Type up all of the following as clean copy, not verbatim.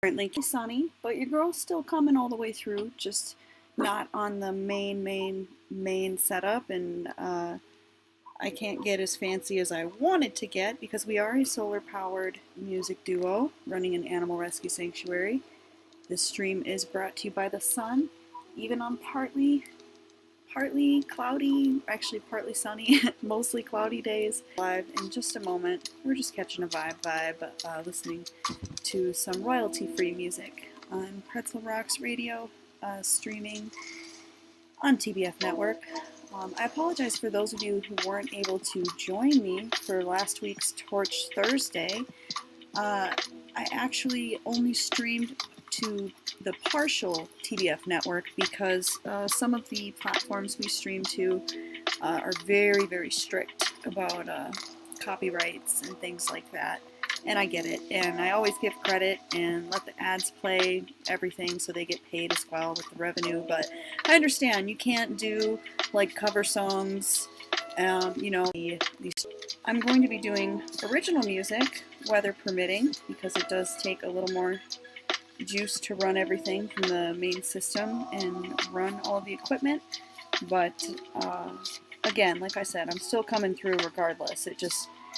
Currently sunny, but your girl's still coming all the way through, just not on the main setup, and I can't get as fancy as I wanted to get because we are a solar-powered music duo running an animal rescue sanctuary. This stream is brought to you by the sun, even on partly cloudy, actually partly sunny, mostly cloudy days. Live in just a moment. We're just catching a vibe, listening to some royalty-free music on Pretzel Rocks Radio, streaming on TBF Network. I apologize for those of you who weren't able to join me for last week's Torch Thursday. I actually only streamed to the partial TBF network because some of the platforms we stream to are very, very strict about copyrights and things like that. And I get it. And I always give credit and let the ads play everything so they get paid as well with the revenue. But I understand you can't do like cover songs, you know, I'm going to be doing original music, weather permitting, because it does take a little more juice to run everything from the main system and run all of the equipment. But again, like I said, I'm still coming through regardless.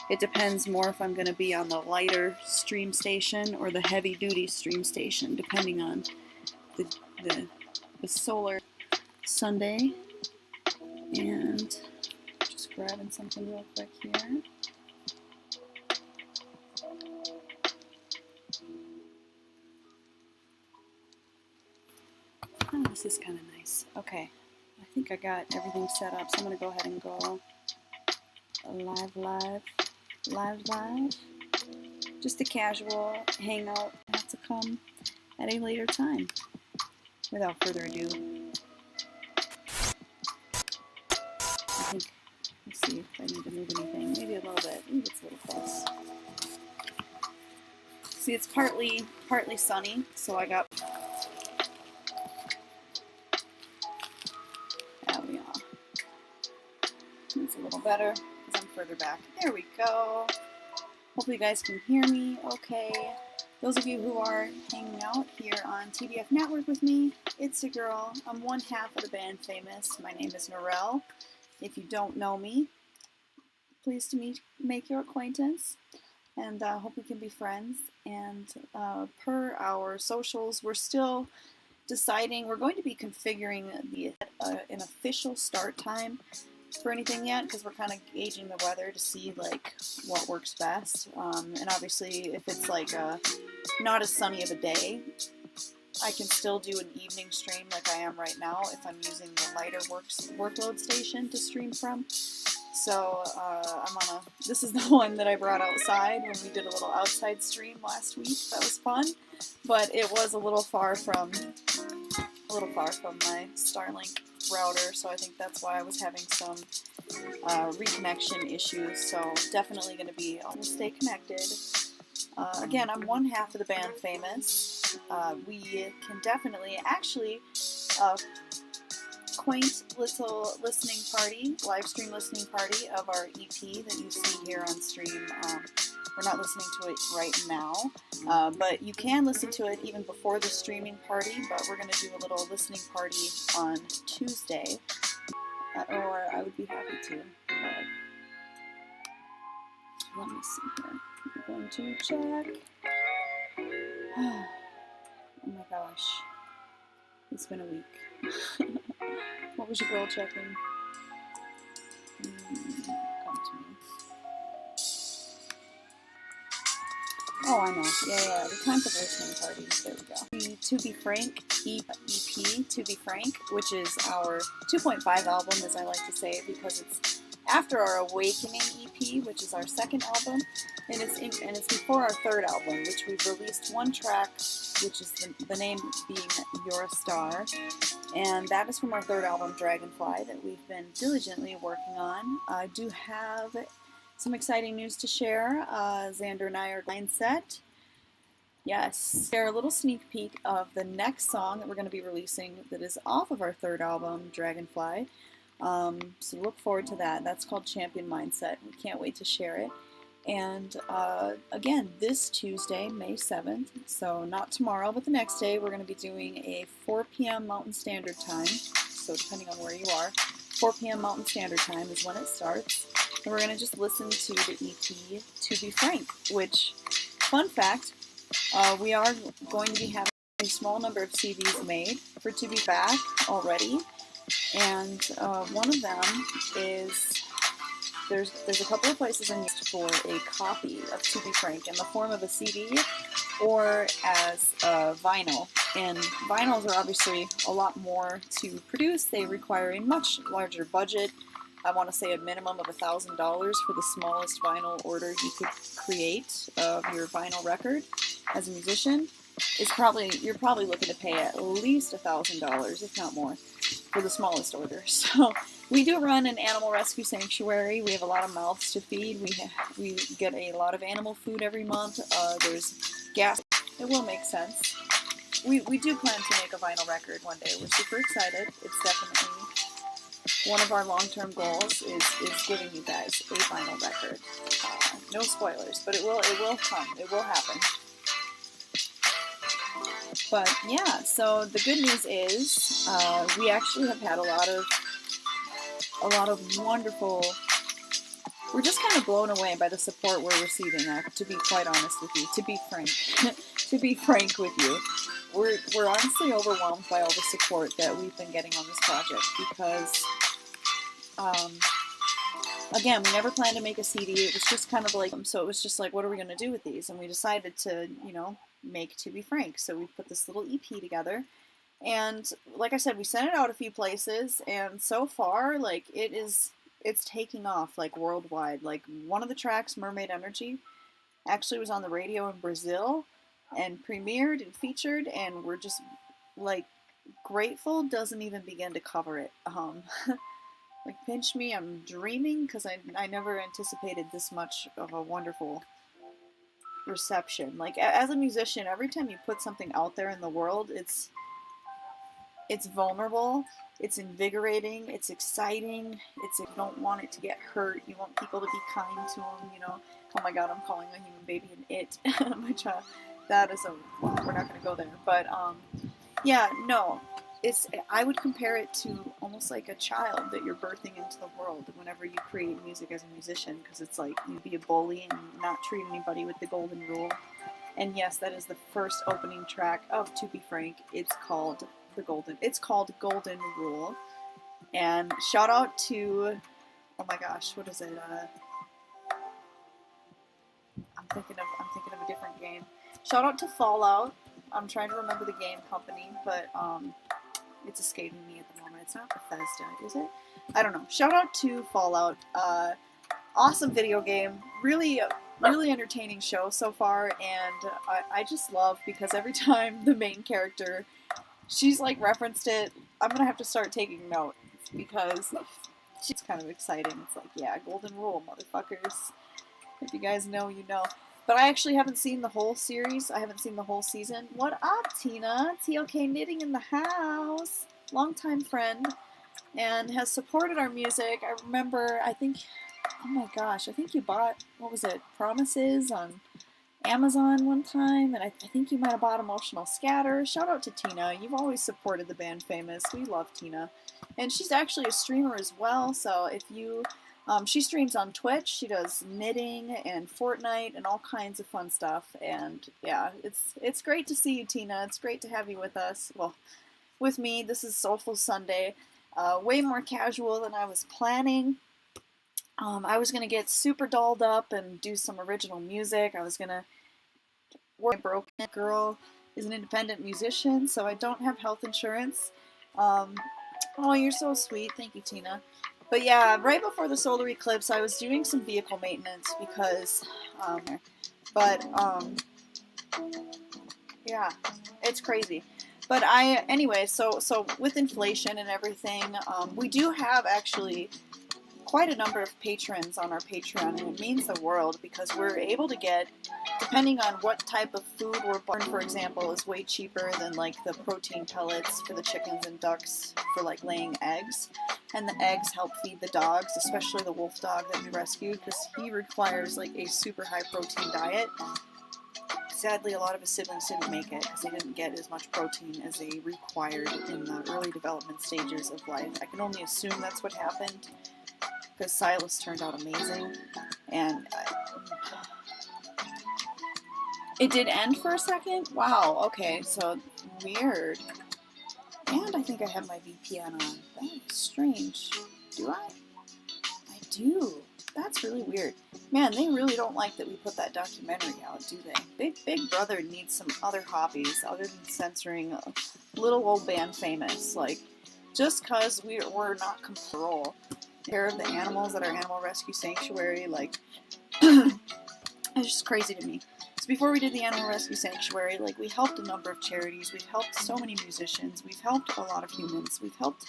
It depends more if I'm going to be on the lighter stream station or the heavy duty stream station, depending on the Solar Sunday. And just grabbing something real quick here. Oh, this is kind of nice. Okay, I think I got everything set up, so I'm going to go ahead and go live. Just a casual hangout. Have to come at a later time. Without further ado, I think, let's see if I need to move anything. Maybe a little bit. Maybe it's a little close. See, it's partly sunny, so I got. There we are. It's a little better because I'm further back. There we go. Hopefully you guys can hear me okay. Those of you who are hanging out here on TBF Network with me, it's a girl. I'm one half of the band Famous. My name is Norelle. If you don't know me, pleased to make your acquaintance, and hope we can be friends. And per our socials, we're still deciding. We're going to be configuring an official start time for anything yet, because we're kind of gauging the weather to see like what works best. And obviously, if it's like not as sunny of a day, I can still do an evening stream like I am right now if I'm using the lighter workload station to stream from. So I'm on this is the one that I brought outside when we did a little outside stream last week. That was fun, but it was a little far from my Starlink router, so I think that's why I was having some reconnection issues. So definitely going to be, I'll stay connected. Again, I'm one half of the band Famous. We can definitely, actually, quaint little listening party, live stream listening party of our EP that you see here on stream. We're not listening to it right now, but you can listen to it even before the streaming party, but we're going to do a little listening party on Tuesday, or I would be happy to. Let me see here. I'm going to check. Oh my gosh. It's been a week. What was your girl checking? Come to me. Oh, I know. Yeah. The time for the listening party. There we go. The To Be Frank EP, To Be Frank, which is our 2.5 album, as I like to say, because it's after our Awakening EP, which is our second album, and it's before our third album, which we've released one track, which is the name being You're a Star, and that is from our third album, Dragonfly, that we've been diligently working on. I do have some exciting news to share. Xander and I are Mindset. Yes, share a little sneak peek of the next song that we're going to be releasing that is off of our third album, Dragonfly. So look forward to that. That's called Champion Mindset. We can't wait to share it. And again, this Tuesday, May 7th, so not tomorrow, but the next day, we're going to be doing a 4 p.m. Mountain Standard Time. So depending on where you are, 4 p.m. Mountain Standard Time is when it starts. And we're going to just listen to the EP To Be Frank, which, fun fact, we are going to be having a small number of CDs made for To Be Back already. And one of them is... There's a couple of places in use for a copy of To Be Frank in the form of a CD or as a vinyl. And vinyls are obviously a lot more to produce. They require a much larger budget. I want to say a minimum of $1,000 for the smallest vinyl order you could create of your vinyl record as a musician. You're probably looking to pay at least $1,000, if not more, for the smallest order. So we do run an animal rescue sanctuary. We have a lot of mouths to feed. We get a lot of animal food every month. There's gas. It will make sense. We do plan to make a vinyl record one day. We're super excited. It's definitely one of our long-term goals is giving you guys a vinyl record. No spoilers, but it will come. It will happen. But yeah, so the good news is we actually have had a lot of wonderful. We're just kind of blown away by the support we're receiving. To be quite honest with you, to be frank with you, we're honestly overwhelmed by all the support that we've been getting on this project because, again, we never planned to make a CD. It was just kind of like, so it was just like, what are we going to do with these? And we decided to, make To Be Frank. So we put this little EP together. And like I said, we sent it out a few places. And so far, like, it's taking off, like, worldwide. Like, one of the tracks, Mermaid Energy, actually was on the radio in Brazil and premiered and featured. And we're just, like, grateful doesn't even begin to cover it. Like, Pinch Me, I'm dreaming because I never anticipated this much of a wonderful reception. Like, as a musician, every time you put something out there in the world, it's vulnerable, it's invigorating, it's exciting, you don't want it to get hurt, you want people to be kind to them, Oh my god, I'm calling my human baby an it. My child. That is we're not going to go there. But, yeah, no. I would compare it to almost like a child that you're birthing into the world whenever you create music as a musician, because it's like you be a bully and not treat anybody with the golden rule. And yes, that is the first opening track of To Be Frank. It's called Golden Rule. And shout out to, oh my gosh, what is it? I'm thinking of a different game. Shout out to Fallout. I'm trying to remember the game company, but it's escaping me at the moment. It's not Bethesda, is it? I don't know. Shout out to Fallout. Awesome video game. Really entertaining show so far, and I just love because every time the main character, she's like referenced it, I'm gonna have to start taking notes because she's kind of exciting. It's like, yeah, Golden Rule, motherfuckers. If you guys know, you know. But I actually haven't seen the whole series. I haven't seen the whole season. What up, Tina? TLK Knitting in the house. Longtime friend. And has supported our music. I remember, oh my gosh, I think you bought, what was it, Promises on Amazon one time. And I think you might have bought Emotional Scatter. Shout out to Tina. You've always supported the band Famous. We love Tina. And she's actually a streamer as well. So if you... she streams on Twitch, she does knitting and Fortnite and all kinds of fun stuff, and yeah, it's great to see you, Tina. It's great to have you with us. Well, with me, this is Soulful Sunday. Way more casual than I was planning. I was going to get super dolled up and do some original music. I was going to work. My broken girl is an independent musician, so I don't have health insurance. Oh, you're so sweet. Thank you, Tina. But yeah, right before the solar eclipse, I was doing some vehicle maintenance because, yeah, it's crazy. But anyway, so with inflation and everything, we do have actually quite a number of patrons on our Patreon, and it means the world because we're able to get the depending on what type of food we're buying, for example, is way cheaper than like the protein pellets for the chickens and ducks for like laying eggs. And the eggs help feed the dogs, especially the wolf dog that we rescued, because he requires like a super high protein diet. Sadly, a lot of his siblings didn't make it because they didn't get as much protein as they required in the early development stages of life. I can only assume that's what happened because Silas turned out amazing. And it did end for a second? Wow, okay, so weird. And I think I have my VPN on. That is strange. Do I? I do. That's really weird. Man, they really don't like that we put that documentary out, do they? Big Brother needs some other hobbies other than censoring little old band Famous. Like, just because we're not control care of the animals at our animal rescue sanctuary, like, it's just crazy to me. So before we did the animal rescue sanctuary, like, we helped a number of charities, we've helped so many musicians, we've helped a lot of humans, we've helped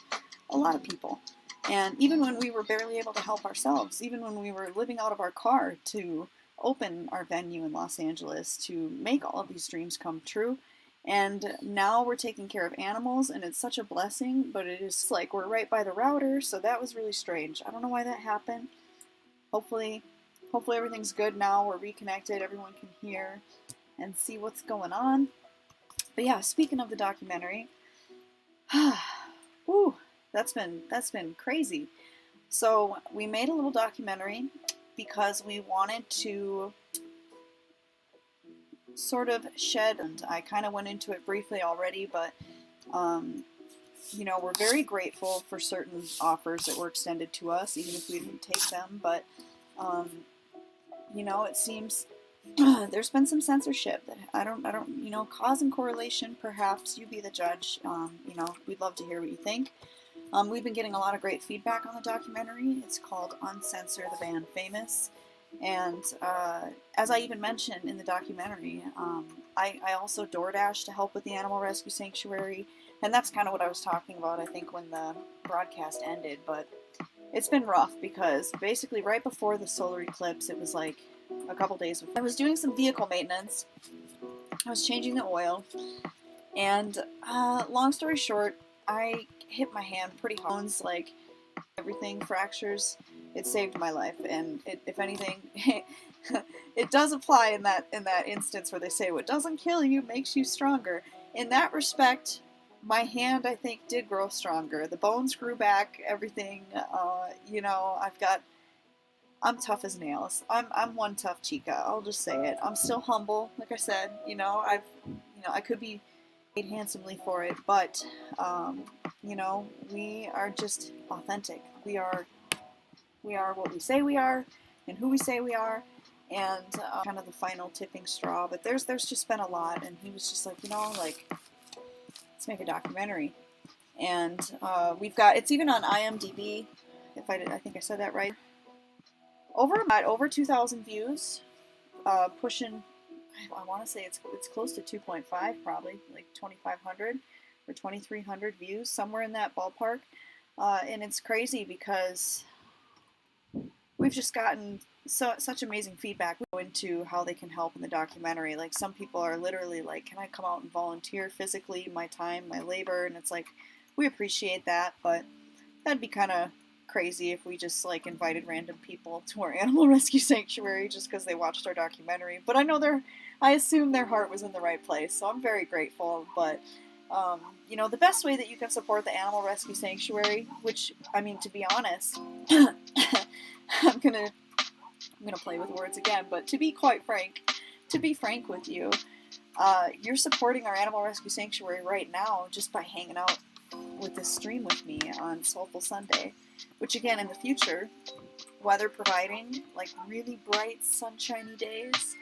a lot of people. And even when we were barely able to help ourselves, even when we were living out of our car to open our venue in Los Angeles, to make all of these dreams come true. And now we're taking care of animals, and it's such a blessing, but it is like we're right by the router, so that was really strange. I don't know why that happened. Hopefully everything's good now. We're reconnected. Everyone can hear and see what's going on. But yeah, speaking of the documentary, whew. That's been crazy. So we made a little documentary because we wanted to sort of shed, and I kind of went into it briefly already, but you know, we're very grateful for certain offers that were extended to us, even if we didn't take them. But you know, it seems there's been some censorship that I don't, you know, cause and correlation. Perhaps you be the judge. You know, we'd love to hear what you think. We've been getting a lot of great feedback on the documentary. It's called Uncensor the Band Famous. And as I even mentioned in the documentary, I also DoorDash to help with the Animal Rescue Sanctuary. And that's kind of what I was talking about, I think, when the broadcast ended. But it's been rough because basically right before the solar eclipse, it was like a couple days before, I was doing some vehicle maintenance. I was changing the oil. And long story short, I hit my hand pretty hard, like everything, fractures. It saved my life, and if anything, it does apply in that instance where they say what doesn't kill you makes you stronger. In that respect, my hand, I think, did grow stronger. The bones grew back, everything. You know, I'm tough as nails. I'm one tough chica. I'll just say it. I'm still humble, like I said. You know, I could be paid handsomely for it, but you know, we are just authentic. We are what we say we are, and who we say we are, and kind of the final tipping straw. But there's just been a lot, and he was just like, you know, like, let's make a documentary, and we've got, it's even on IMDb. I think I said that right. Over 2,000 views, pushing. I want to say it's close to 2.5, probably like 2,500 or 2,300 views, somewhere in that ballpark. And it's crazy because we've just gotten such amazing feedback. We go into how they can help in the documentary. Like, some people are literally like, can I come out and volunteer physically, my time, my labor? And it's like, we appreciate that, but that'd be kind of crazy if we just like invited random people to our animal rescue sanctuary just because they watched our documentary. But I assume their heart was in the right place, so I'm very grateful. But you know, the best way that you can support the animal rescue sanctuary, which, I mean, to be honest, I'm gonna play with words again, but to be frank with you, you're supporting our animal rescue sanctuary right now just by hanging out with this stream with me on Soulful Sunday, which, again, in the future, weather providing, like really bright, sunshiny days,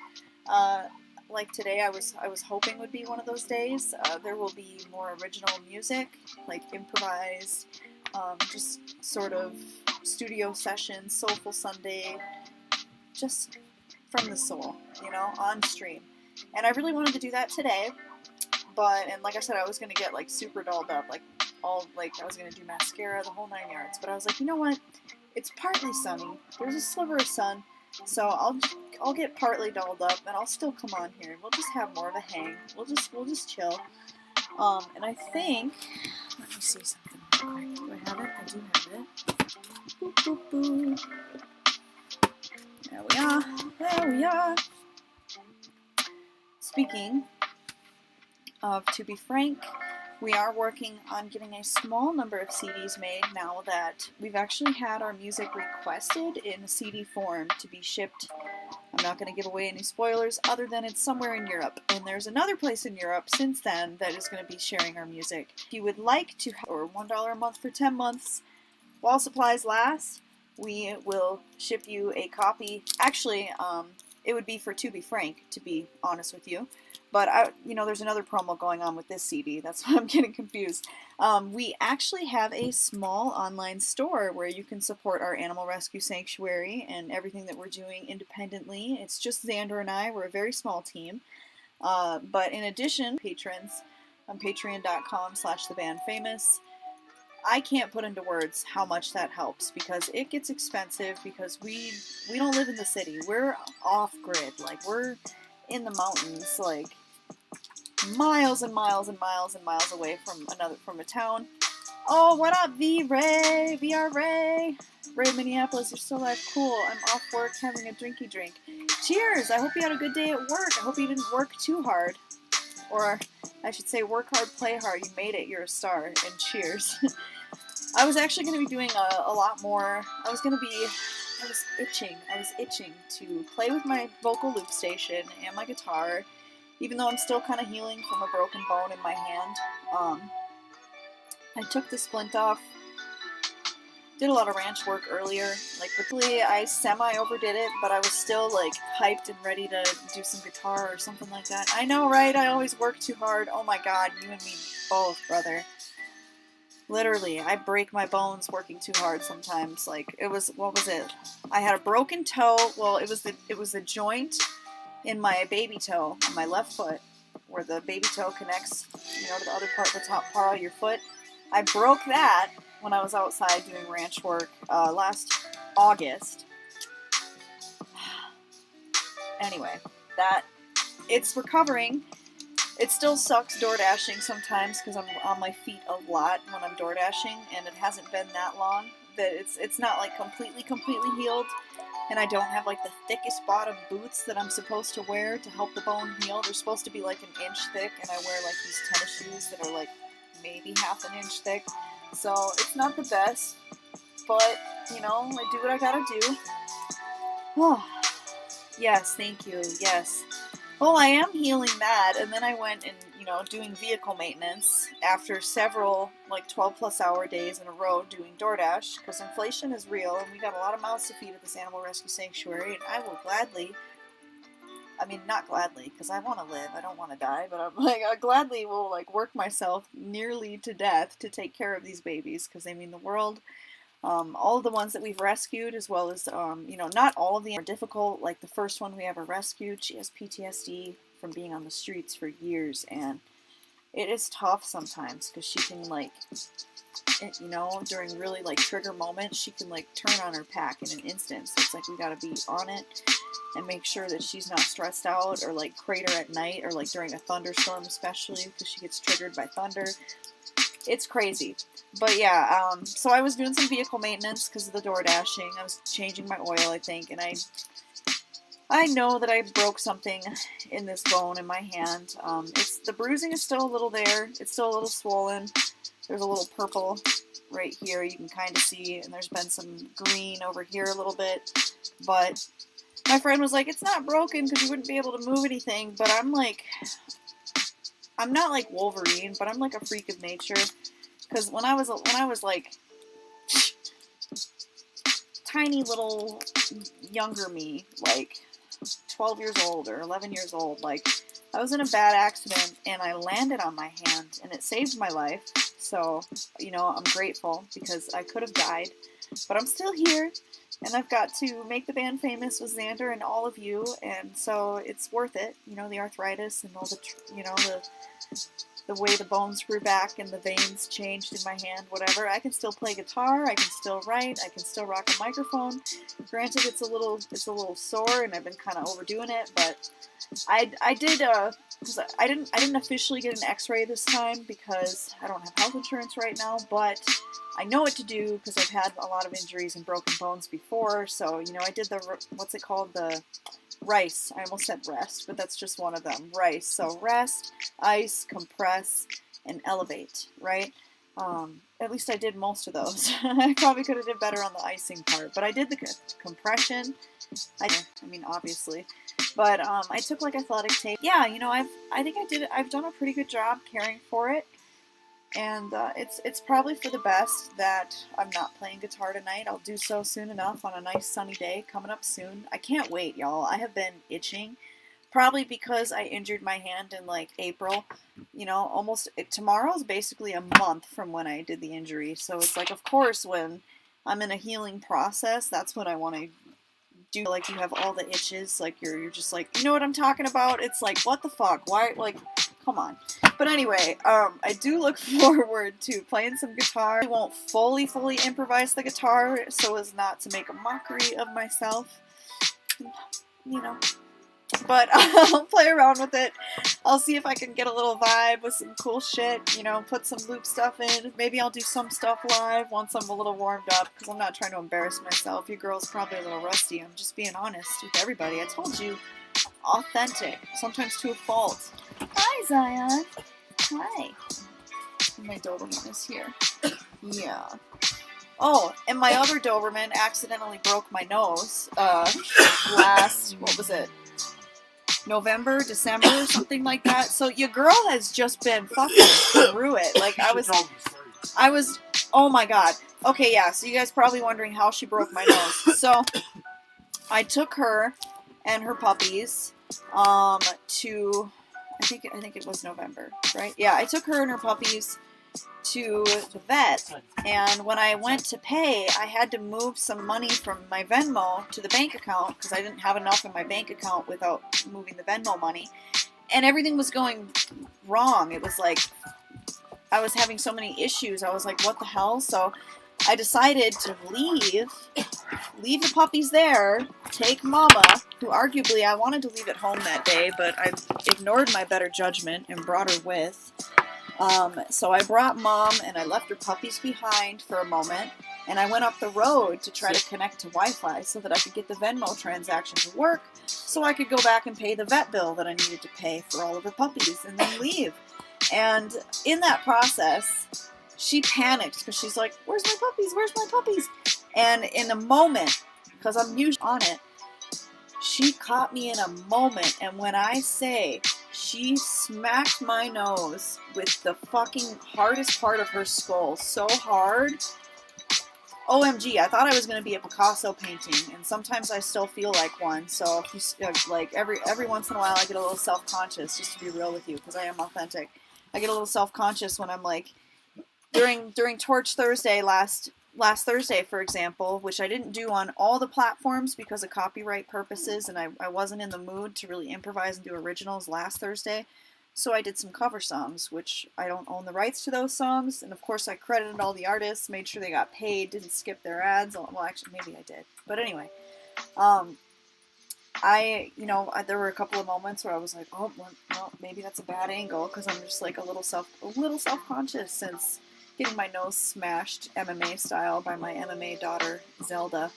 like today, I was hoping would be one of those days. There will be more original music, like improvised, just sort of studio sessions, Soulful Sunday, just from the soul, you know, on stream. And I really wanted to do that today, and like I said, I was going to get like super dolled up, like I was going to do mascara, the whole 9 yards. But I was like, you know what? It's partly sunny. There's a sliver of sun. So I'll get partly dolled up, and I'll still come on here, and we'll just have more of a hang. We'll just chill. And I think, let me see something real quick. Do I have it? I do have it. Boop, boop, boop. There we are. There we are. Speaking of To Be Frank, we are working on getting a small number of CDs made now that we've actually had our music requested in a CD form to be shipped. I'm not going to give away any spoilers other than it's somewhere in Europe. And there's another place in Europe since then that is going to be sharing our music. If you would like to, or $1 a month for 10 months, while supplies last, we will ship you a copy. Actually, it would be for To Be Frank, to be honest with you. But, there's another promo going on with this CD. That's why I'm getting confused. We actually have a small online store where you can support our animal rescue sanctuary and everything that we're doing independently. It's just Xander and I. We're a very small team. But in addition, patrons on patreon.com/thebandfamous. I can't put into words how much that helps because it gets expensive because we don't live in the city. We're off grid. Like, we're in the mountains, like miles and miles and miles and miles away from a town. Oh, what up, V-Ray? VR Ray? Ray, Minneapolis, you're still alive. Cool. I'm off work having a drinky drink. Cheers! I hope you had a good day at work. I hope you didn't work too hard. Or, I should say, work hard, play hard. You made it. You're a star. And cheers. I was actually going to be doing a lot more. I was itching to play with my vocal loop station and my guitar, even though I'm still kind of healing from a broken bone in my hand. I took the splint off, did a lot of ranch work earlier. Like, luckily I semi-overdid it, but I was still, like, hyped and ready to do some guitar or something like that. I know, right? I always work too hard. Oh my god, you and me both, brother. Literally, I break my bones working too hard sometimes. Like, what was it? I had a broken toe. Well, it was the joint in my baby toe on my left foot, where the baby toe connects, to the other part, the top part of your foot. I broke that when I was outside doing ranch work last August. Anyway, it's recovering. It still sucks door dashing sometimes because I'm on my feet a lot when I'm door dashing, and it hasn't been that long that it's not like completely healed, and I don't have like the thickest bottom boots that I'm supposed to wear to help the bone heal. They're supposed to be like an inch thick, and I wear like these tennis shoes that are like maybe half an inch thick, so it's not the best, but I do what I gotta do. Oh, yes, thank you, yes. Well, I am healing that, and then I went and, doing vehicle maintenance after several, 12-plus hour days in a row doing DoorDash, because inflation is real, and we got a lot of mouths to feed at this animal rescue sanctuary, and I will not gladly, because I want to live, I don't want to die, but I gladly will, work myself nearly to death to take care of these babies, because, the world... all of the ones that we've rescued, as well as, not all of them are difficult. Like the first one we ever rescued, she has PTSD from being on the streets for years, and it is tough sometimes because she can, during really, trigger moments, she can, turn on her pack in an instant. So it's we gotta be on it and make sure that she's not stressed out or, crater at night or, during a thunderstorm especially because she gets triggered by thunder. It's crazy. But yeah, so I was doing some vehicle maintenance because of the door dashing. I was changing my oil, I think, and I know that I broke something in this bone in my hand. The bruising is still a little there. It's still a little swollen. There's a little purple right here you can kind of see, and there's been some green over here a little bit. But my friend was like, it's not broken because you wouldn't be able to move anything, but I'm not like Wolverine, but I'm like a freak of nature. Because when I was tiny little younger me, 12 years old or 11 years old, I was in a bad accident and I landed on my hand and it saved my life. So, I'm grateful because I could have died, but I'm still here. And I've got to make the band famous with Xander and all of you, and so it's worth it. The arthritis and all the, the way the bones grew back and the veins changed in my hand, whatever. I can still play guitar, I can still write, I can still rock a microphone. Granted, it's a little sore, and I've been kind of overdoing it, but I did because I didn't officially get an X-ray this time because I don't have health insurance right now, but I know what to do because I've had a lot of injuries and broken bones before. So, you know, I did the, what's it called, the RICE. I almost said rest, but that's just one of them. RICE. So rest, ice, compress, and elevate, right? At least I did most of those. I probably could have did better on the icing part, but I did the compression. I mean, obviously. But I took like athletic tape. Yeah, you know, I've done a pretty good job caring for it. And it's probably for the best that I'm not playing guitar tonight. I'll do so soon enough on a nice sunny day coming up soon. I can't wait, y'all. I have been itching. Probably because I injured my hand in like April. You know, tomorrow's basically a month from when I did the injury. So it's like, of course, when I'm in a healing process, that's what I want to do. Like, you have all the itches. Like, you're just like, you know what I'm talking about? It's like, what the fuck? Why? Like, come on. But anyway, I do look forward to playing some guitar. I won't fully improvise the guitar so as not to make a mockery of myself. You know. But I'll play around with it. I'll see if I can get a little vibe with some cool shit, you know, put some loop stuff in. Maybe I'll do some stuff live once I'm a little warmed up, because I'm not trying to embarrass myself. Your girl's probably a little rusty. I'm just being honest with everybody. I told you, authentic, sometimes to a fault. Hi, Zion. Hi. My Doberman is here. Yeah. Oh, and my other Doberman accidentally broke my nose last, what was it? November, December, something like that. So your girl has just been fucking through it. Like, I was, oh my god. Okay, yeah, so you guys probably wondering how she broke my nose. So, I took her and her puppies, to, I think it was November, right? Yeah, I took her and her puppies to the vet, and when I went to pay, I had to move some money from my Venmo to the bank account because I didn't have enough in my bank account without moving the Venmo money, and everything was going wrong. It was like I was having so many issues. I was like, what the hell? So I decided to leave the puppies there, take Mama, who arguably I wanted to leave at home that day, but I ignored my better judgment and brought her with. So I brought Mom and I left her puppies behind for a moment, and I went up the road to try to connect to Wi-Fi so that I could get the Venmo transaction to work so I could go back and pay the vet bill that I needed to pay for all of her puppies and then leave. And in that process, she panicked because she's like, where's my puppies? Where's my puppies? And in a moment, because I'm usually on it, she caught me in a moment, and when I say she smacked my nose with the fucking hardest part of her skull so hard, OMG, I thought I was going to be a Picasso painting, and sometimes I still feel like one, so if you, like every once in a while I get a little self-conscious, just to be real with you, because I am authentic. I get a little self-conscious when I'm like, during Torch Thursday last Thursday, for example, which I didn't do on all the platforms because of copyright purposes, and I wasn't in the mood to really improvise and do originals last Thursday, so I did some cover songs, which I don't own the rights to those songs, and of course I credited all the artists, made sure they got paid, didn't skip their ads. Well, actually, maybe I did, but anyway, there were a couple of moments where I was like, oh, well, maybe that's a bad angle, because I'm just like a little self-conscious since getting my nose smashed MMA style by my MMA daughter, Zelda.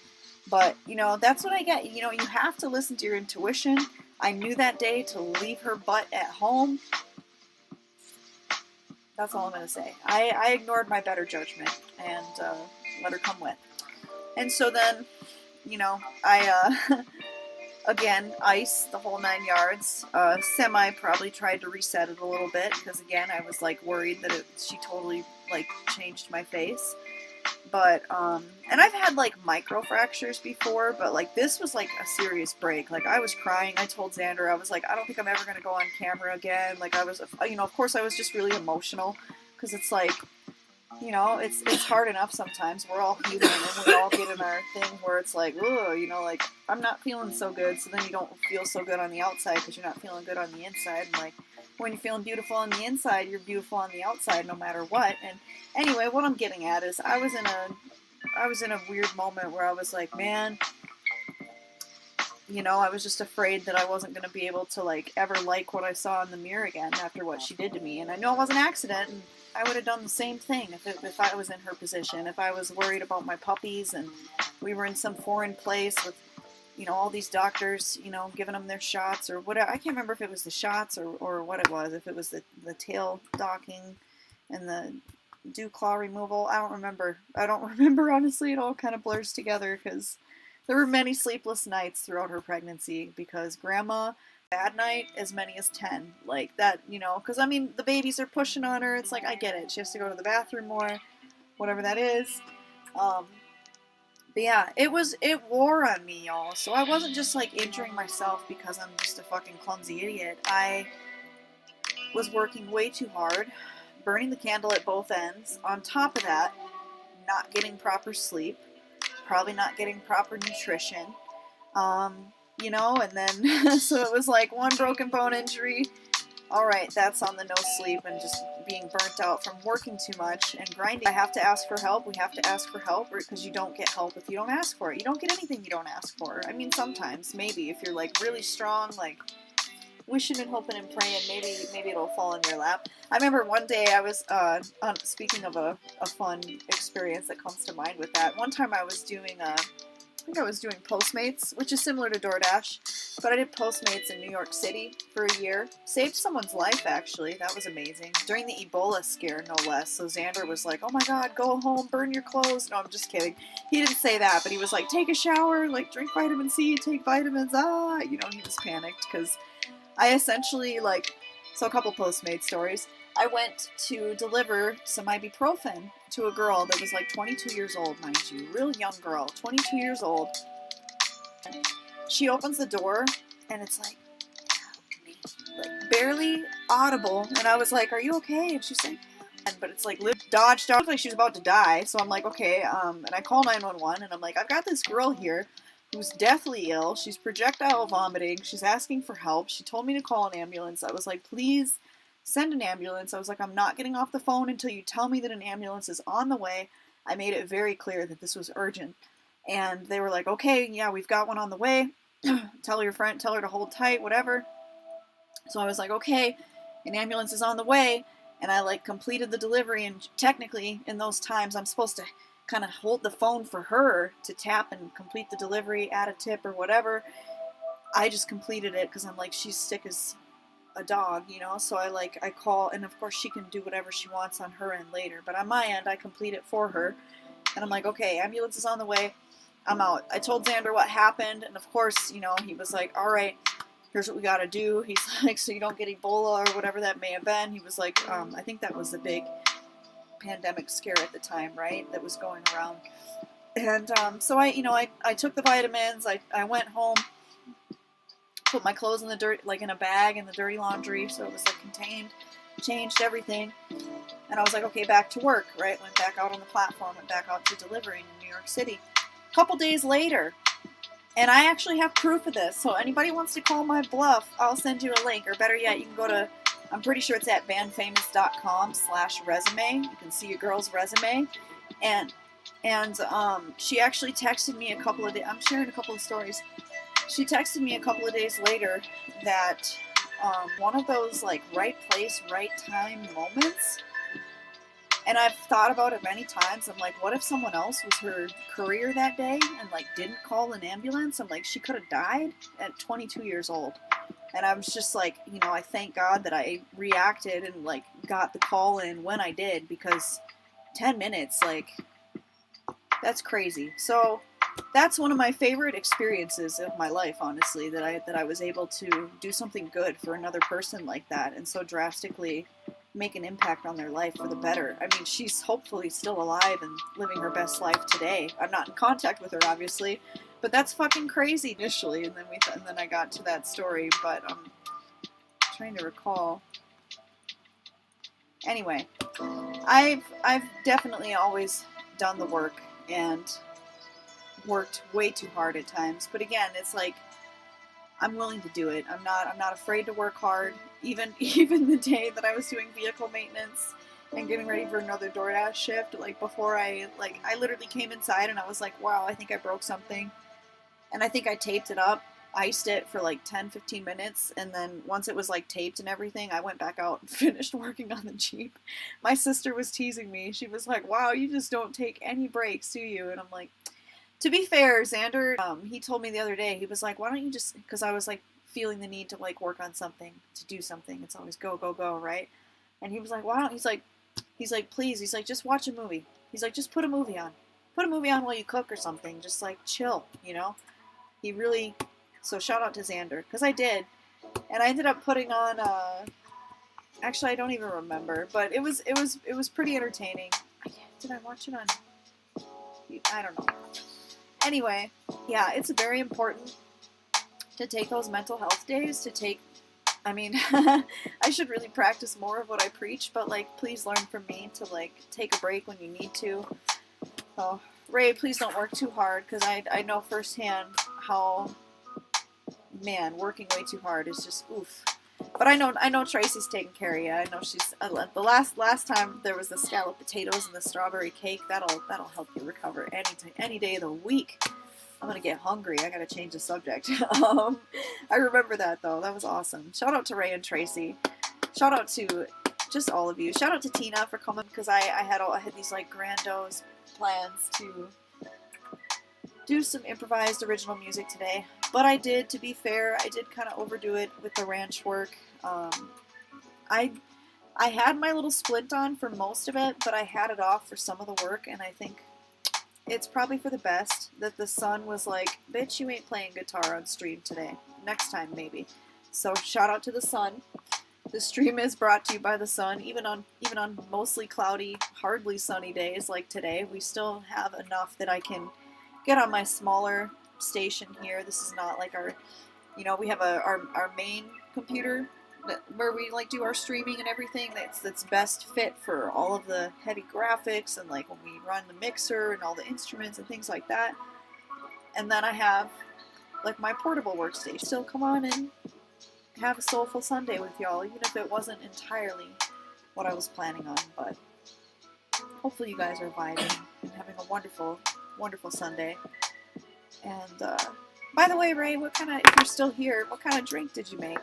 But, you know, that's what I get. You know, you have to listen to your intuition. I knew that day to leave her butt at home. That's all I'm going to say. I ignored my better judgment and let her come with. And so then, you know, I, again, ice the whole 9 yards. Semi probably tried to reset it a little bit because, again, I was, like, worried that she totally, like, changed my face. But, and I've had, like, micro fractures before, but, like, this was, like, a serious break. Like, I was crying. I told Xander, I was like, I don't think I'm ever going to go on camera again. Like, I was, you know, of course I was just really emotional because it's, like, you know, it's hard enough sometimes. We're all human, and we all get in our thing where it's like, ugh, you know, like, I'm not feeling so good, so then you don't feel so good on the outside because you're not feeling good on the inside. And, like, when you're feeling beautiful on the inside, you're beautiful on the outside no matter what. And anyway, what I'm getting at is I was in a weird moment where I was like, man, you know, I was just afraid that I wasn't going to be able to, like, ever like what I saw in the mirror again after what she did to me. And I know it was an accident, and I would have done the same thing if I was in her position, if I was worried about my puppies and we were in some foreign place with, you know, all these doctors, you know, giving them their shots or whatever. I can't remember if it was the shots or what it was, if it was the tail docking and the dew claw removal. I don't remember, honestly. It all kind of blurs together because there were many sleepless nights throughout her pregnancy because grandma, bad night, as many as 10. Like that, you know, because I mean, the babies are pushing on her. It's like, I get it. She has to go to the bathroom more, whatever that is. But yeah, it wore on me, y'all. So I wasn't just like injuring myself because I'm just a fucking clumsy idiot. I was working way too hard, burning the candle at both ends. On top of that, not getting proper sleep. Probably not getting proper nutrition, you know, and then, so it was like one broken bone injury, alright, that's on the no sleep and just being burnt out from working too much and grinding. I have to ask for help, we have to ask for help, because you don't get help if you don't ask for it. You don't get anything you don't ask for. I mean, sometimes, maybe, if you're, like, really strong, like, wishing and hoping and praying, maybe it'll fall in your lap. I remember one day I was, speaking of a fun experience that comes to mind with that, one time I was doing, I think I was doing Postmates, which is similar to DoorDash, but I did Postmates in New York City for a year. Saved someone's life, actually. That was amazing. During the Ebola scare, no less. So Xander was like, oh my god, go home, burn your clothes. No, I'm just kidding. He didn't say that, but he was like, take a shower, like, drink vitamin C, take vitamins, you know, he was panicked, because I essentially, like, so a couple Postmates stories. I went to deliver some ibuprofen to a girl that was like 22 years old, mind you. Real young girl, 22 years old. She opens the door, and it's like, barely audible. And I was like, are you okay? And she's like, yeah. But it's like, dodged out, like she was about to die. So I'm like, okay, and I call 911, and I'm like, I've got this girl here who's deathly ill. She's projectile vomiting. She's asking for help. She told me to call an ambulance. I was like, please send an ambulance. I was like, I'm not getting off the phone until you tell me that an ambulance is on the way. I made it very clear that this was urgent. And they were like, okay, yeah, we've got one on the way. Tell your friend, tell her to hold tight, whatever. So I was like, okay, an ambulance is on the way. And I, like, completed the delivery. And technically, in those times, I'm supposed to kind of hold the phone for her to tap and complete the delivery, add a tip or whatever. I just completed it because I'm like, she's sick as a dog, you know, so I call, and of course she can do whatever she wants on her end later, but on my end, I complete it for her, and I'm like, okay, ambulance is on the way, I'm out. I told Xander what happened, and of course, you know, he was like, alright, here's what we gotta do. He's like, so you don't get Ebola or whatever that may have been. He was like, I think that was the big pandemic scare at the time, right, that was going around. And so I took the vitamins. I went home, put my clothes in the dirt, like in a bag in the dirty laundry, so it was like contained, changed everything, and I was like, okay, back to work, right? Went back out on the platform, went back out to delivering in New York City. A couple days later, and I actually have proof of this, so anybody wants to call my bluff, I'll send you a link, or better yet, you can go to, I'm pretty sure it's at bandfamous.com/resume. You can see a girl's resume, and she actually texted me a couple of days, I'm sharing a couple of stories. She texted me a couple of days later that one of those, like, right place, right time moments, and I've thought about it many times. I'm like, what if someone else was her courier that day and, like, didn't call an ambulance? I'm like, she could have died at 22 years old. And I was just like, you know, I thank God that I reacted and, like, got the call in when I did, because 10 minutes, like, that's crazy. So that's one of my favorite experiences of my life, honestly, that I was able to do something good for another person like that, and so drastically make an impact on their life for the better. I mean, she's hopefully still alive and living her best life today. I'm not in contact with her, obviously, but that's fucking crazy initially, and then I got to that story, but I'm trying to recall. Anyway, I've definitely always done the work and worked way too hard at times, but again, it's like, I'm willing to do it. I'm not afraid to work hard. even the day that I was doing vehicle maintenance and getting ready for another DoorDash shift, like before I literally came inside and I was like, wow, I think I broke something. And I think I taped it up, iced it for like 10-15 minutes, and then once it was like taped and everything, I went back out and finished working on the Jeep. My sister was teasing me. She was like, wow, you just don't take any breaks, do you? And I'm like, to be fair, Xander, he told me the other day, he was like, why don't you just, because I was like feeling the need to like work on something, to do something. It's always go, go, go, right? And he was like, why don't, he's like, please, he's like, just watch a movie. He's like, just put a movie on. Put a movie on while you cook or something. Just like chill, you know? He really, so shout out to Xander, because I did. And I ended up putting on, actually I don't even remember, but it was pretty entertaining. Did I watch it on, I don't know. Anyway, yeah, it's very important to take those mental health days, to take, I mean, I should really practice more of what I preach, but like, please learn from me to like, take a break when you need to. So, Ray, please don't work too hard, because I know firsthand how, man, working way too hard is just oof. But I know Tracy's taking care of you. I know she's the last time there was the scalloped potatoes and the strawberry cake. That'll help you recover any day of the week. I'm gonna get hungry. I gotta change the subject. I remember that though. That was awesome. Shout out to Ray and Tracy. Shout out to just all of you. Shout out to Tina for coming, because I had these like grandiose plans to do some improvised original music today. But I did, to be fair, I did kind of overdo it with the ranch work. I had my little splint on for most of it, but I had it off for some of the work, and I think it's probably for the best that the sun was like, bitch, you ain't playing guitar on stream today. Next time, maybe. So shout out to the sun. The stream is brought to you by the sun. Even on mostly cloudy, hardly sunny days like today, we still have enough that I can get on my smaller station here. This is not like our, you know, we have our main computer where we like do our streaming and everything. That's best fit for all of the heavy graphics and like when we run the mixer and all the instruments and things like that. And then I have like my portable workstation. Still come on and have a Soulful Sunday with y'all, even if it wasn't entirely what I was planning on. But hopefully you guys are vibing and having a wonderful, wonderful Sunday. And by the way, Ray, if you're still here, what kind of drink did you make?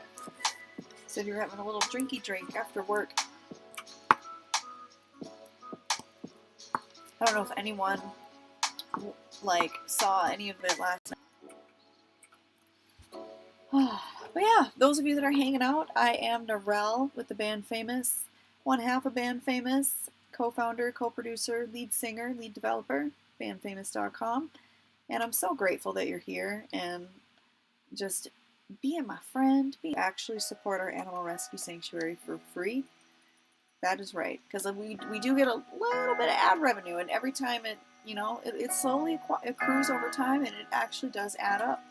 Said you were having a little drinky drink after work. I don't know if anyone like saw any of it last night. But yeah, those of you that are hanging out, I am Narelle with the band Famous, one half of Band Famous, co-founder, co-producer, lead singer, lead developer, bandfamous.com. And I'm so grateful that you're here and just being my friend. Actually support our animal rescue sanctuary for free. That is right, because we do get a little bit of ad revenue, and every time it slowly accrues over time, and it actually does add up.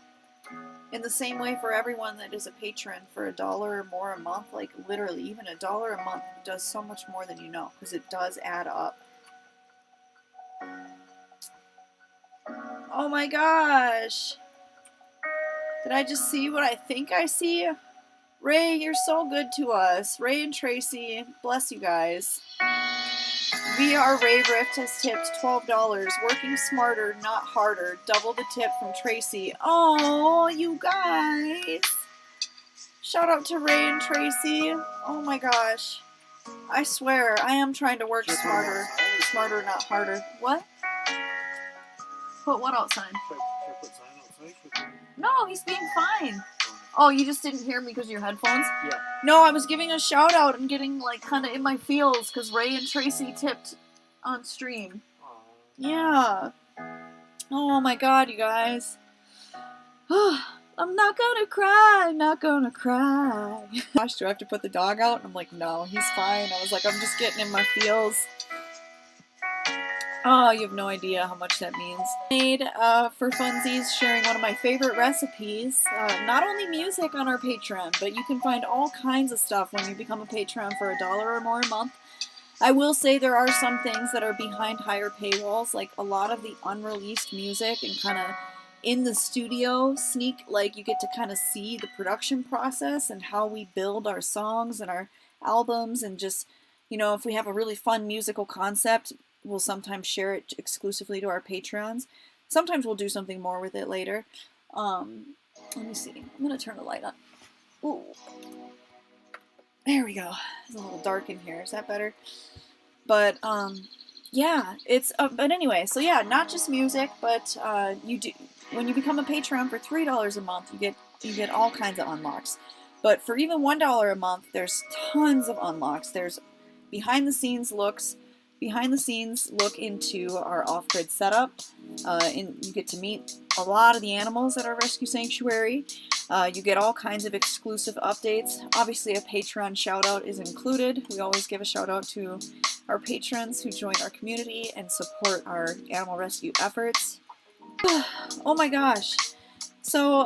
In the same way for everyone that is a patron for $1 or more a month, like literally even $1 a month does so much more than you know, because it does add up. Oh my gosh! Did I just see what I think I see? Ray, you're so good to us. Ray and Tracy, bless you guys. VR Ray Rift has tipped $12. Working smarter, not harder. Double the tip from Tracy. Oh, you guys. Shout out to Ray and Tracy. Oh my gosh. I swear, I am trying to work smarter. Smarter, not harder. What? Put what outside? No, he's being fine. Oh, you just didn't hear me because of your headphones? Yeah. No, I was giving a shout out and getting like kind of in my feels because Ray and Tracy tipped on stream. Aww. Yeah. Oh my god, you guys. I'm not gonna cry, I'm not gonna cry. Gosh, do I have to put the dog out? I'm like, no, he's fine. I was like, I'm just getting in my feels. Oh, you have no idea how much that means. Made for funsies, sharing one of my favorite recipes. Not only music on our Patreon, but you can find all kinds of stuff when you become a patron for $1 or more a month. I will say there are some things that are behind higher paywalls, like a lot of the unreleased music and kind of in the studio sneak, like you get to kind of see the production process and how we build our songs and our albums, and just, you know, if we have a really fun musical concept, we'll sometimes share it exclusively to our Patreons. Sometimes we'll do something more with it later. Let me see. I'm going to turn the light on. Ooh. There we go. It's a little dark in here. Is that better? But, yeah, it's, but anyway, so yeah, not just music, but, you do, when you become a Patreon for $3 a month, you get all kinds of unlocks. But for even $1 a month, there's tons of unlocks. There's behind the scenes look into our off-grid setup. You get to meet a lot of the animals at our rescue sanctuary. You get all kinds of exclusive updates. Obviously, a Patreon shout-out is included. We always give a shout-out to our patrons who join our community and support our animal rescue efforts. Oh my gosh. So,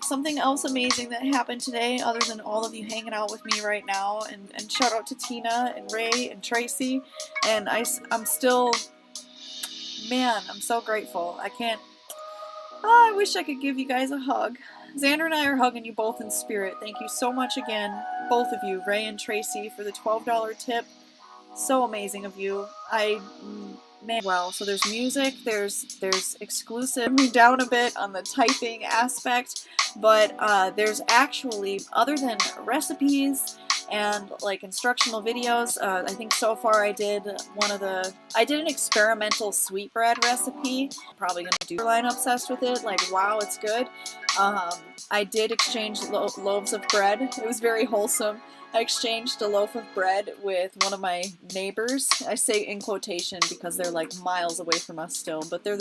something else amazing that happened today, other than all of you hanging out with me right now, and shout out to Tina and Ray and Tracy, and I'm still, man, I'm so grateful. I wish I could give you guys a hug. Xander and I are hugging you both in spirit. Thank you so much again, both of you, Ray and Tracy, for the $12 tip. So amazing of you. Man, well, so there's music, there's exclusive, me down a bit on the typing aspect, but there's actually, other than recipes and like instructional videos, I think so far I did an experimental sweetbread recipe. Probably gonna do Line Obsessed with it, like, wow, it's good. I did exchange loaves of bread. It was very wholesome. I exchanged a loaf of bread with one of my neighbors. I say in quotation because they're like miles away from us still, but they're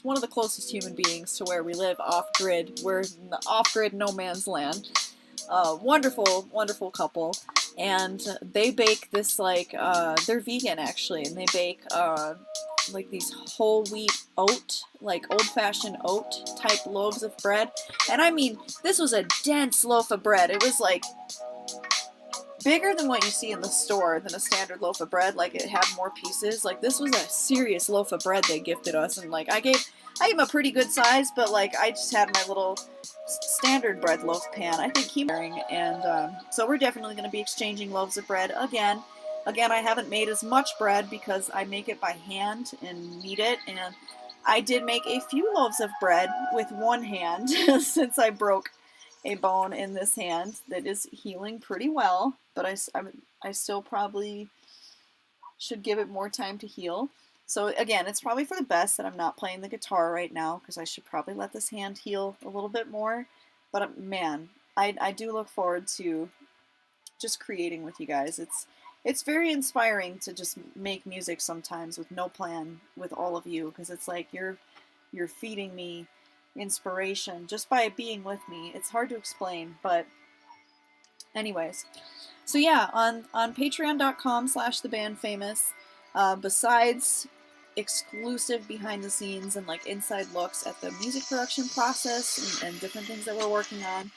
one of the closest human beings to where we live off-grid. We're in the off-grid no man's land. Wonderful, wonderful couple. And they bake this, like, they're vegan actually, and they bake, like these whole wheat oat, like old-fashioned oat type loaves of bread. And I mean, this was a dense loaf of bread. It was like bigger than what you see in the store than a standard loaf of bread. Like, it had more pieces. Like, this was a serious loaf of bread they gifted us, and like I gave him a pretty good size, but like I just had my little standard bread loaf pan. I think he's wearing, and so we're definitely going to be exchanging loaves of bread again. I haven't made as much bread because I make it by hand and knead it, and I did make a few loaves of bread with one hand since I broke a bone in this hand that is healing pretty well, but I still probably should give it more time to heal. So again, it's probably for the best that I'm not playing the guitar right now, because I should probably let this hand heal a little bit more. But man, I do look forward to just creating with you guys. It's very inspiring to just make music sometimes with no plan with all of you, because it's like you're feeding me inspiration just by being with me. It's hard to explain, but anyways. So yeah, on patreon.com/thebandfamous, besides exclusive behind the scenes and like inside looks at the music production process and different things that we're working on,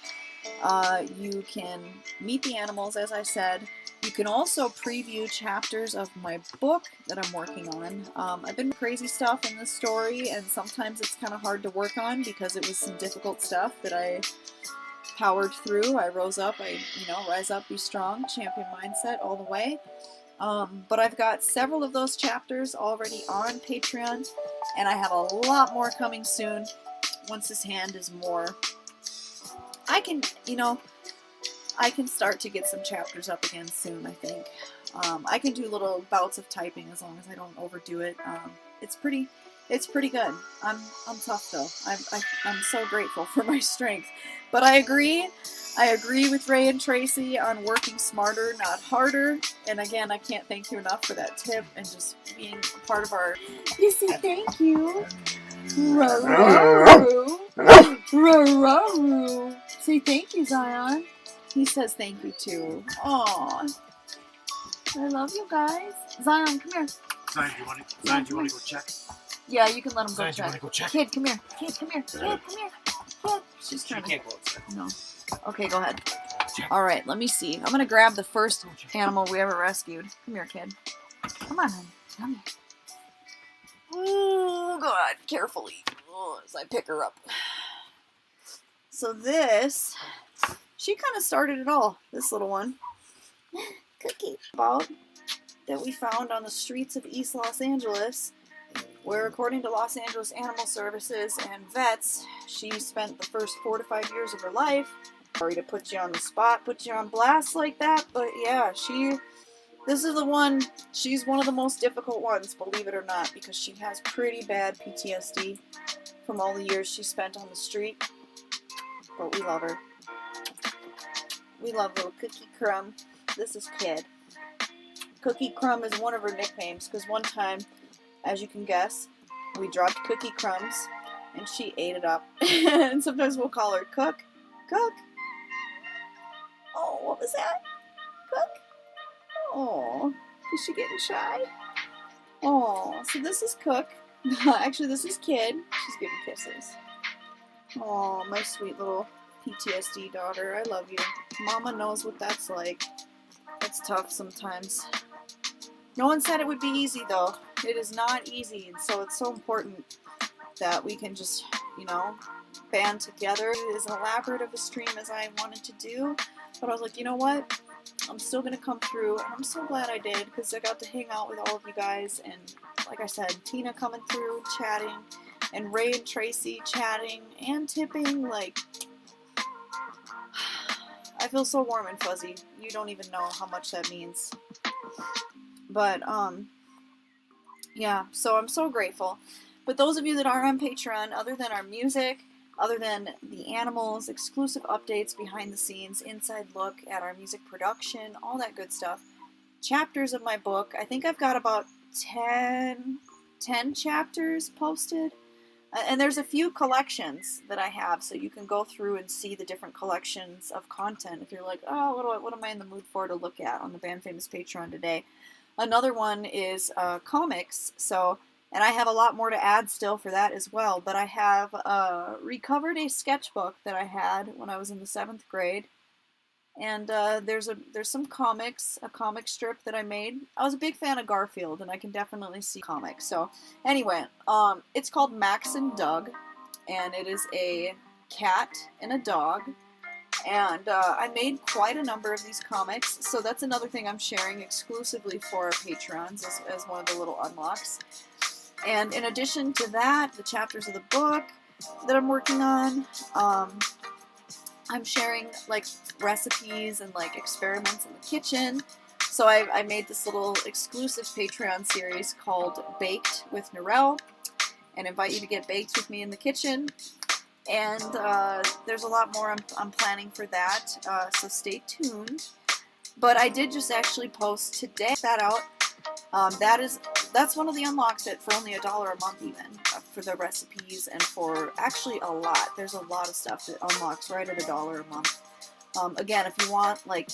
you can meet the animals, as I said. You can also preview chapters of my book that I'm working on. I've been crazy stuff in this story, and sometimes it's kind of hard to work on because it was some difficult stuff that I powered through. I rose up, rise up, be strong, champion mindset all the way. But I've got several of those chapters already on Patreon, and I have a lot more coming soon once this hand is more... I can start to get some chapters up again soon, I think. I can do little bouts of typing as long as I don't overdo it. It's pretty good. I'm tough though. I'm so grateful for my strength. But I agree with Ray and Tracy on working smarter, not harder. And again, I can't thank you enough for that tip and just being a part of our... You say thank you. Say thank you, Zion. He says thank you too. Aw. I love you guys. Zion, come here. Zion, do you want to go check? Yeah, you can let him Zion, go check. Do you want to go check? Kid, come here. Kid, come here. Kid, come here. Kid. She's trying to... can't go outside. No. Okay, go ahead. Alright, let me see. I'm gonna grab the first animal we ever rescued. Come here, kid. Come on, honey. Come here. Oh, God. Carefully. as I pick her up. So this, she kind of started it all, this little one. Cookie. About that we found on the streets of East Los Angeles, where according to Los Angeles Animal Services and vets, she spent the first 4 to 5 years of her life. Sorry to put you on the spot, put you on blast like that, but yeah, this is the one, she's one of the most difficult ones, believe it or not, because she has pretty bad PTSD from all the years she spent on the street. But we love her. We love little Cookie Crumb. This is Kid. Cookie Crumb is one of her nicknames, because one time, as you can guess, we dropped Cookie Crumbs, and she ate it up. And sometimes we'll call her Cook. Cook. Oh, what was that? Cook. Oh, is she getting shy? Oh, so this is Cook. Actually, this is Kid. She's giving kisses. Oh, my sweet little PTSD daughter. I love you. Mama knows what that's like. It's tough sometimes. No one said it would be easy, though. It is not easy, and so it's so important that we can just, band together. As elaborate of a stream as I wanted to do, but I was like, you know what? I'm still going to come through, and I'm so glad I did, because I got to hang out with all of you guys, and like I said, Tina coming through, chatting, and Ray and Tracy chatting, and tipping, like, I feel so warm and fuzzy. You don't even know how much that means. But, yeah, so I'm so grateful. But those of you that are on Patreon, other than our music, other than the animals, exclusive updates, behind the scenes, inside look at our music production, all that good stuff, chapters of my book, I think I've got about 10 chapters posted. And there's a few collections that I have, so you can go through and see the different collections of content if you're like, oh, what am I in the mood for to look at on the Band Famous Patreon today. Another one is comics, and I have a lot more to add still for that as well, but I have recovered a sketchbook that I had when I was in the 7th grade, and there's some comics, a comic strip that I made. I was a big fan of Garfield, and I can definitely see comics. So anyway, it's called Max and Doug, and it is a cat and a dog. And I made quite a number of these comics, so that's another thing I'm sharing exclusively for our patrons as one of the little unlocks. And in addition to that, the chapters of the book that I'm working on, I'm sharing like recipes and like experiments in the kitchen. So I made this little exclusive Patreon series called Baked with Narelle, and invite you to get baked with me in the kitchen. And there's a lot more I'm planning for that, so stay tuned. But I did just actually post today that out. That's one of the unlocks for only $1 a month even, for the recipes and for actually a lot. There's a lot of stuff that unlocks right at $1 a month. Again, if you want like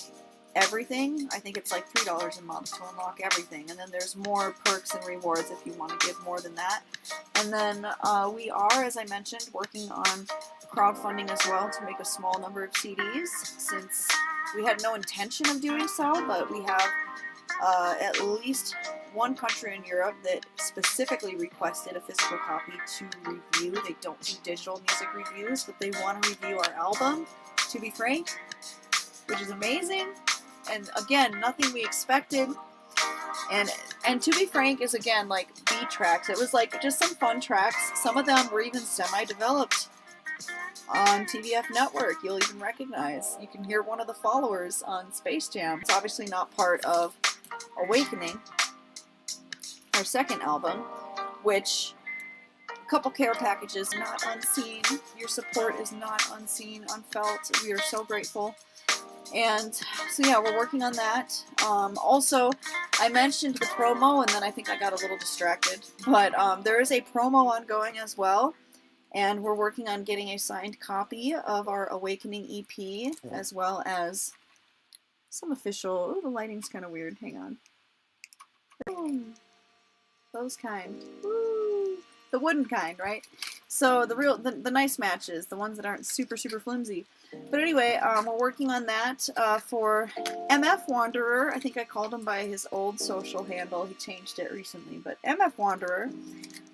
everything, I think it's like $3 a month to unlock everything. And then there's more perks and rewards if you want to give more than that. And then we are, as I mentioned, working on crowdfunding as well to make a small number of CDs, since we had no intention of doing so, but we have at least one country in Europe that specifically requested a physical copy to review. They don't do digital music reviews, but they want to review our album, To Be Frank, which is amazing. And again, nothing we expected. And To Be Frank is again like B tracks. It was like just some fun tracks. Some of them were even semi-developed on TVF Network. You'll even recognize. You can hear one of the followers on Space Jam. It's obviously not part of Awakening, our second album, which a couple care packages, not unseen. Your support is not unseen, unfelt. We are so grateful. And so yeah, we're working on that. Also, I mentioned the promo, and then I think I got a little distracted. But there is a promo ongoing as well, and we're working on getting a signed copy of our Awakening EP, as well as some official. Oh, the lighting's kind of weird. Hang on. Boom. Those kind. Woo. The wooden kind, right? So the nice matches, the ones that aren't super flimsy. But anyway, we're working on that for MF Wanderer. I think I called him by his old social handle. He changed it recently. But MF Wanderer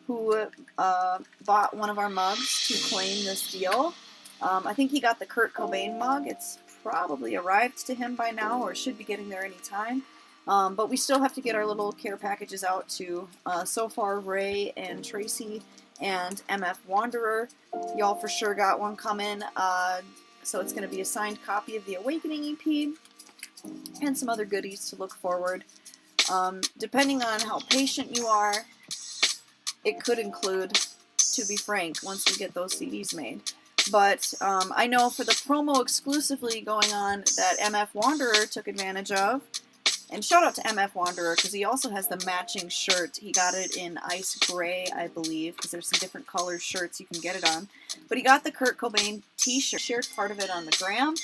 who bought one of our mugs to claim this deal. I think he got the Kurt Cobain mug. It's probably arrived to him by now, or should be getting there any time. But we still have to get our little care packages out to so far Ray and Tracy and MF Wanderer. Y'all for sure got one coming. So it's going to be a signed copy of the Awakening EP and some other goodies to look forward. Depending on how patient you are, it could include To Be Frank once we get those CDs made. But I know for the promo exclusively going on that MF Wanderer took advantage of, and shout out to MF Wanderer because he also has the matching shirt. He got it in ice gray, I believe, because there's some different color shirts you can get it on. But he got the Kurt Cobain t-shirt, shared part of it on the gram,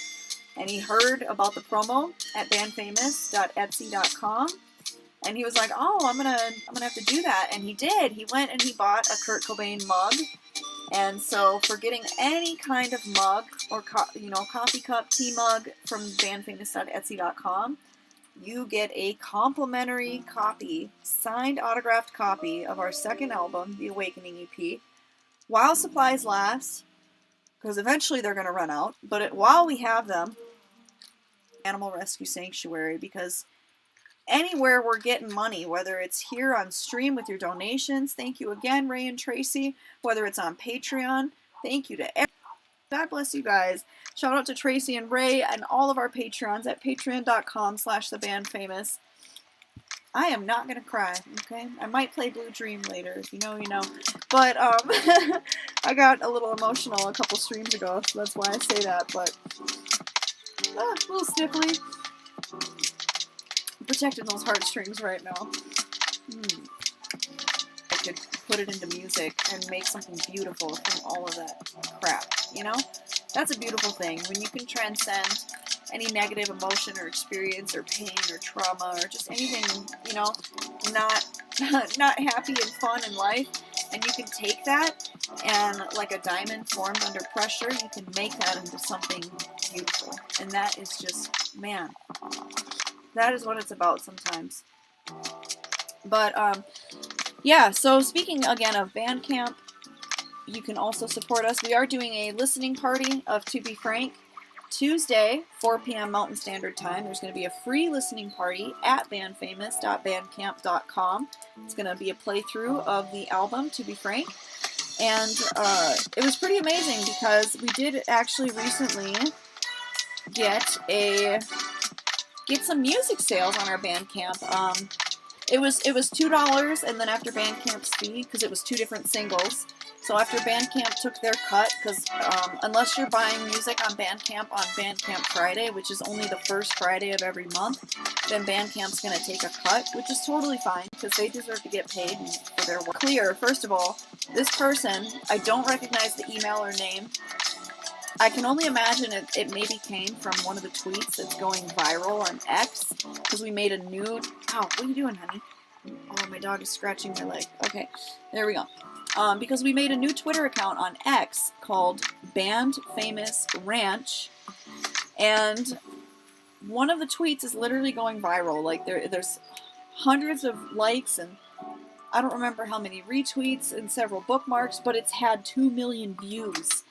and he heard about the promo at bandfamous.etsy.com. And he was like, "Oh, I'm gonna have to do that," and he did. He went and he bought a Kurt Cobain mug, and so for getting any kind of mug or coffee cup, tea mug from bandfamous.etsy.com, you get a complimentary copy, signed autographed copy of our second album, The Awakening EP, while supplies last, because eventually they're gonna run out. But while we have them, Animal Rescue Sanctuary, because anywhere we're getting money, whether it's here on stream with your donations, thank you again, Ray and Tracy, whether it's on Patreon, thank you to everyone. God bless you guys. Shout out to Tracy and Ray and all of our Patreons at patreon.com/thebandfamous. I am not going to cry, okay? I might play Blue Dream later. If you know, you know. But, I got a little emotional a couple streams ago, so that's why I say that, but, a little stiffly. I'm protecting those heartstrings right now. I could put it into music and make something beautiful from all of that crap, you know? That's a beautiful thing, when you can transcend any negative emotion or experience or pain or trauma or just anything, you know, not happy and fun in life, and you can take that and, like a diamond formed under pressure, you can make that into something beautiful. And that is just, man, that is what it's about sometimes. But, yeah, so speaking again of Bandcamp, you can also support us. We are doing a listening party of To Be Frank Tuesday, 4 p.m. Mountain Standard Time. There's going to be a free listening party at bandfamous.bandcamp.com. It's going to be a playthrough of the album To Be Frank. And it was pretty amazing because we did actually recently get some music sales on our Bandcamp. It was $2, and then after Bandcamp's fee, because it was 2 different singles. So after Bandcamp took their cut, because unless you're buying music on Bandcamp Friday, which is only the first Friday of every month, then Bandcamp's going to take a cut, which is totally fine, because they deserve to get paid for their work. Clear, first of all, this person, I don't recognize the email or name. I can only imagine it maybe came from one of the tweets that's going viral on X, because we made a new... Ow, what are you doing, honey? Oh, my dog is scratching my leg. Okay, there we go. Because we made a new Twitter account on X called Band Famous Ranch, and one of the tweets is literally going viral. Like, there's hundreds of likes, and I don't remember how many retweets and several bookmarks, but it's had 2 million views.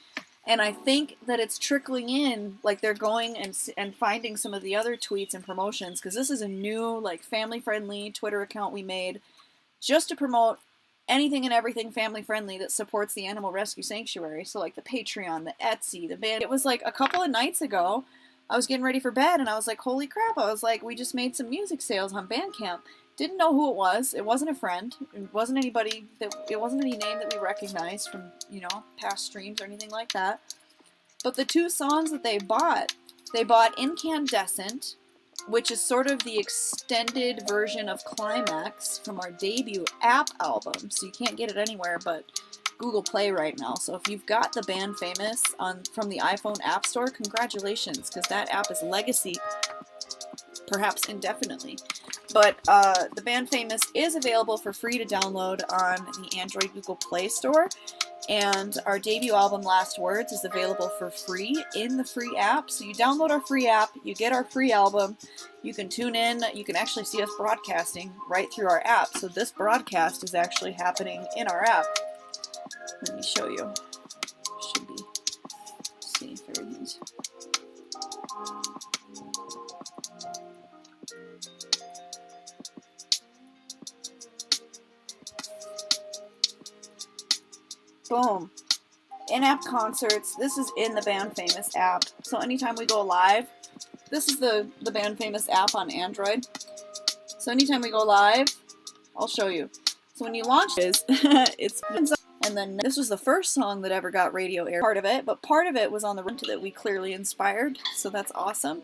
And I think that it's trickling in, like they're going and finding some of the other tweets and promotions, because this is a new, like, family-friendly Twitter account we made just to promote anything and everything family-friendly that supports the Animal Rescue Sanctuary. So, like, the Patreon, the Etsy, the band. It was, like, a couple of nights ago, I was getting ready for bed, and I was like, holy crap, I was like, we just made some music sales on Bandcamp. Didn't know who it was. It wasn't a friend. It wasn't anybody it wasn't any name that we recognized from, you know, past streams or anything like that. But the 2 songs that they bought Incandescent, which is sort of the extended version of Climax from our debut app album. So you can't get it anywhere but Google Play right now. So if you've got the Band Famous from the iPhone App Store, congratulations, because that app is legacy perhaps indefinitely. But the band Famous is available for free to download on the Android Google Play Store. And our debut album, Last Words, is available for free in the free app. So you download our free app, you get our free album, you can tune in, you can actually see us broadcasting right through our app. So this broadcast is actually happening in our app. Let me show you. Should be. See if everything's. Boom. In-app concerts. This is in the Band Famous app. So anytime we go live, this is the Band Famous app on Android. So anytime we go live, I'll show you. So when you launch this, it's and then this was the first song that ever got radio air. Part of it, but part of it was on the run that we clearly inspired. So that's awesome.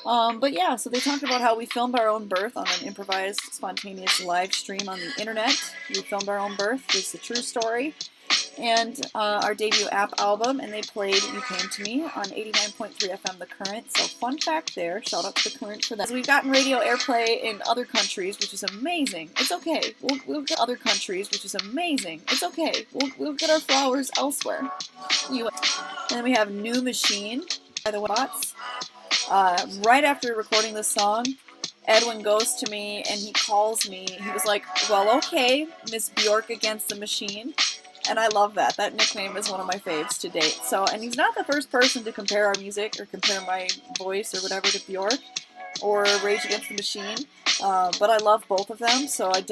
But yeah, so they talked about how we filmed our own birth on an improvised, spontaneous live stream on the internet. We filmed our own birth. It's a true story. And our debut app album, and they played You Came to Me on 89.3 FM The Current. So fun fact there, shout out to The Current for that. So we've gotten radio airplay in other countries, which is amazing. It's okay. We'll get other countries, which is amazing. It's okay. We'll get our flowers elsewhere. And then we have New Machine by the Watts. Right after recording this song, Edwin goes to me and he calls me. He was like, well, okay, Miss Bjork against the Machine. And I love that. That nickname is one of my faves to date. So, and he's not the first person to compare our music or compare my voice or whatever to Bjork or Rage Against the Machine. But I love both of them, so I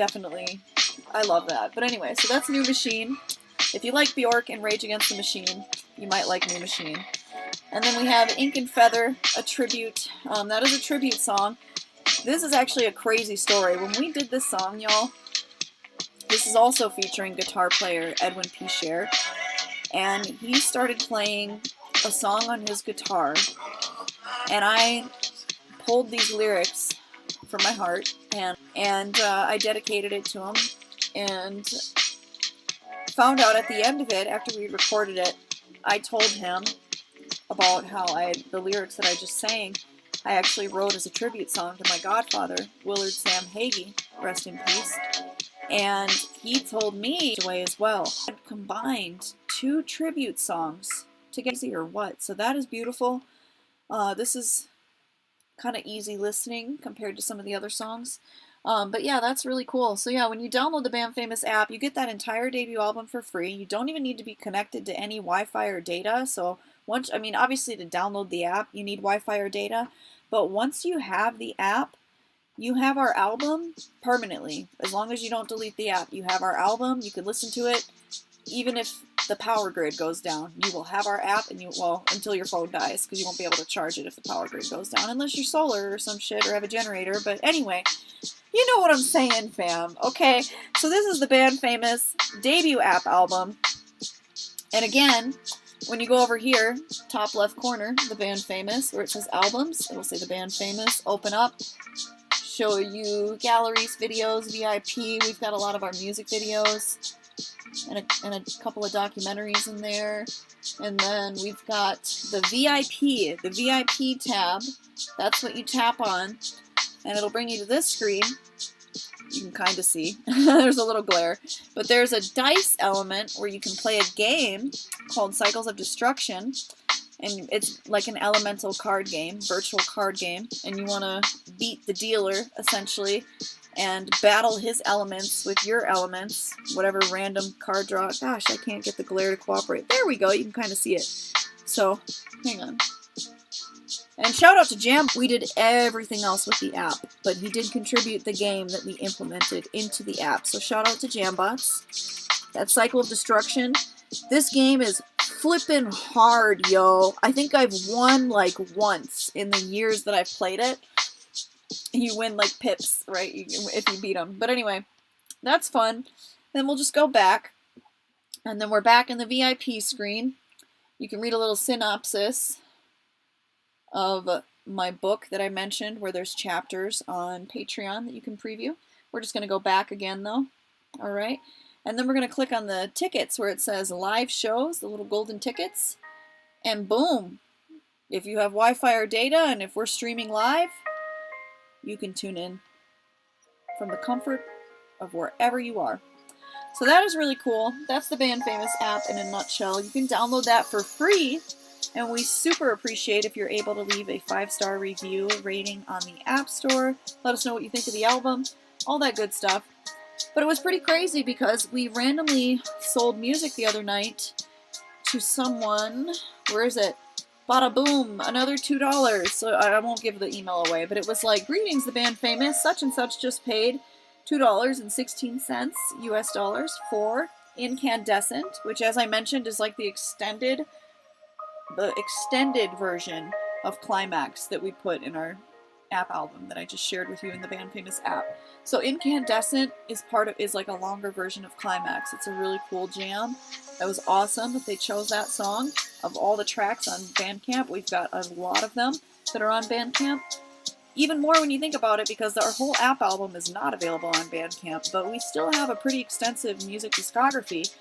love that. But anyway, so that's New Machine. If you like Bjork and Rage Against the Machine, you might like New Machine. And then we have Ink and Feather, a tribute. That is a tribute song. This is actually a crazy story. When we did this song, y'all, this is also featuring guitar player Edwin P. Scher, and he started playing a song on his guitar, and I pulled these lyrics from my heart, and I dedicated it to him, and found out at the end of it, after we recorded it, I told him about how the lyrics that I just sang, I actually wrote as a tribute song to my godfather, Willard Sam Hagee, rest in peace. And he told me away as well. I combined 2 tribute songs together or what. So that is beautiful. This is kind of easy listening compared to some of the other songs. But yeah, that's really cool. So yeah, when you download the Band Famous app, you get that entire debut album for free. You don't even need to be connected to any Wi-Fi or data. So obviously to download the app, you need Wi-Fi or data. But once you have the app, you have our album permanently. As long as you don't delete the app, you have our album. You can listen to it even if the power grid goes down. You will have our app, and until your phone dies, because you won't be able to charge it if the power grid goes down, unless you're solar or some shit or have a generator. But anyway, you know what I'm saying, fam. Okay, so this is the Band Famous debut app album. And again, when you go over here, top left corner, the Band Famous, where it says albums, it'll say the Band Famous. Open up. Show you galleries, videos, VIP. We've got a lot of our music videos and a couple of documentaries in there. And then we've got the VIP tab. That's what you tap on, and it'll bring you to this screen. You can kind of see. There's a little glare. But there's a dice element where you can play a game called Cycles of Destruction. And it's like an elemental card game, virtual card game, and you want to beat the dealer, essentially, and battle his elements with your elements, whatever random card draw. Gosh, I can't get the glare to cooperate. There we go, you can kind of see it. So, hang on. And shout out to Jam. We did everything else with the app, but he did contribute the game that we implemented into the app. So shout out to Jambots. That Cycle of Destruction. This game is flippin' hard, yo. I think I've won like once in the years that I've played it. You win like pips, right? If you beat them. But anyway, that's fun. Then we'll just go back. And then we're back in the VIP screen. You can read a little synopsis of my book that I mentioned, where there's chapters on Patreon that you can preview. We're just going to go back again, though. All right. And then we're going to click on the tickets where it says live shows, the little golden tickets. And boom. If you have Wi-Fi or data, and if we're streaming live, you can tune in from the comfort of wherever you are. So that is really cool. That's the Band Famous app in a nutshell. You can download that for free, and we super appreciate if you're able to leave a 5-star review rating on the App Store. Let us know what you think of the album, all that good stuff. But it was pretty crazy because we randomly sold music the other night to someone. Where is it? Bada boom, another $2. So I won't give the email away, but it was like, greetings, the Band Famous, such and such just paid $2.16 US dollars for Incandescent, which, as I mentioned, is like the extended version of Climax that we put in our app album that I just shared with you in the Band Famous app. So Incandescent is like a longer version of Climax. It's a really cool jam. That was awesome that they chose that song. Of all the tracks on Bandcamp, we've got a lot of them that are on Bandcamp. Even more when you think about it, because our whole app album is not available on Bandcamp, but we still have a pretty extensive music discography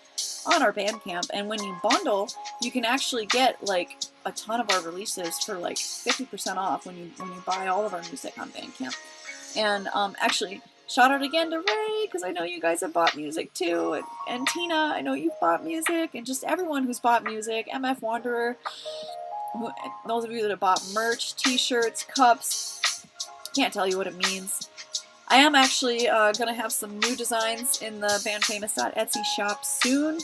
on our Bandcamp, and when you bundle, you can actually get like a ton of our releases for like 50% off when you buy all of our music on Bandcamp. And actually, shout out again to Ray, because I know you guys have bought music too, and Tina, I know you've bought music, and just everyone who's bought music, MF Wanderer, those of you that have bought merch, t-shirts, cups. Can't tell you what it means. I am actually going to have some new designs in the bandfamous.etsy shop soon.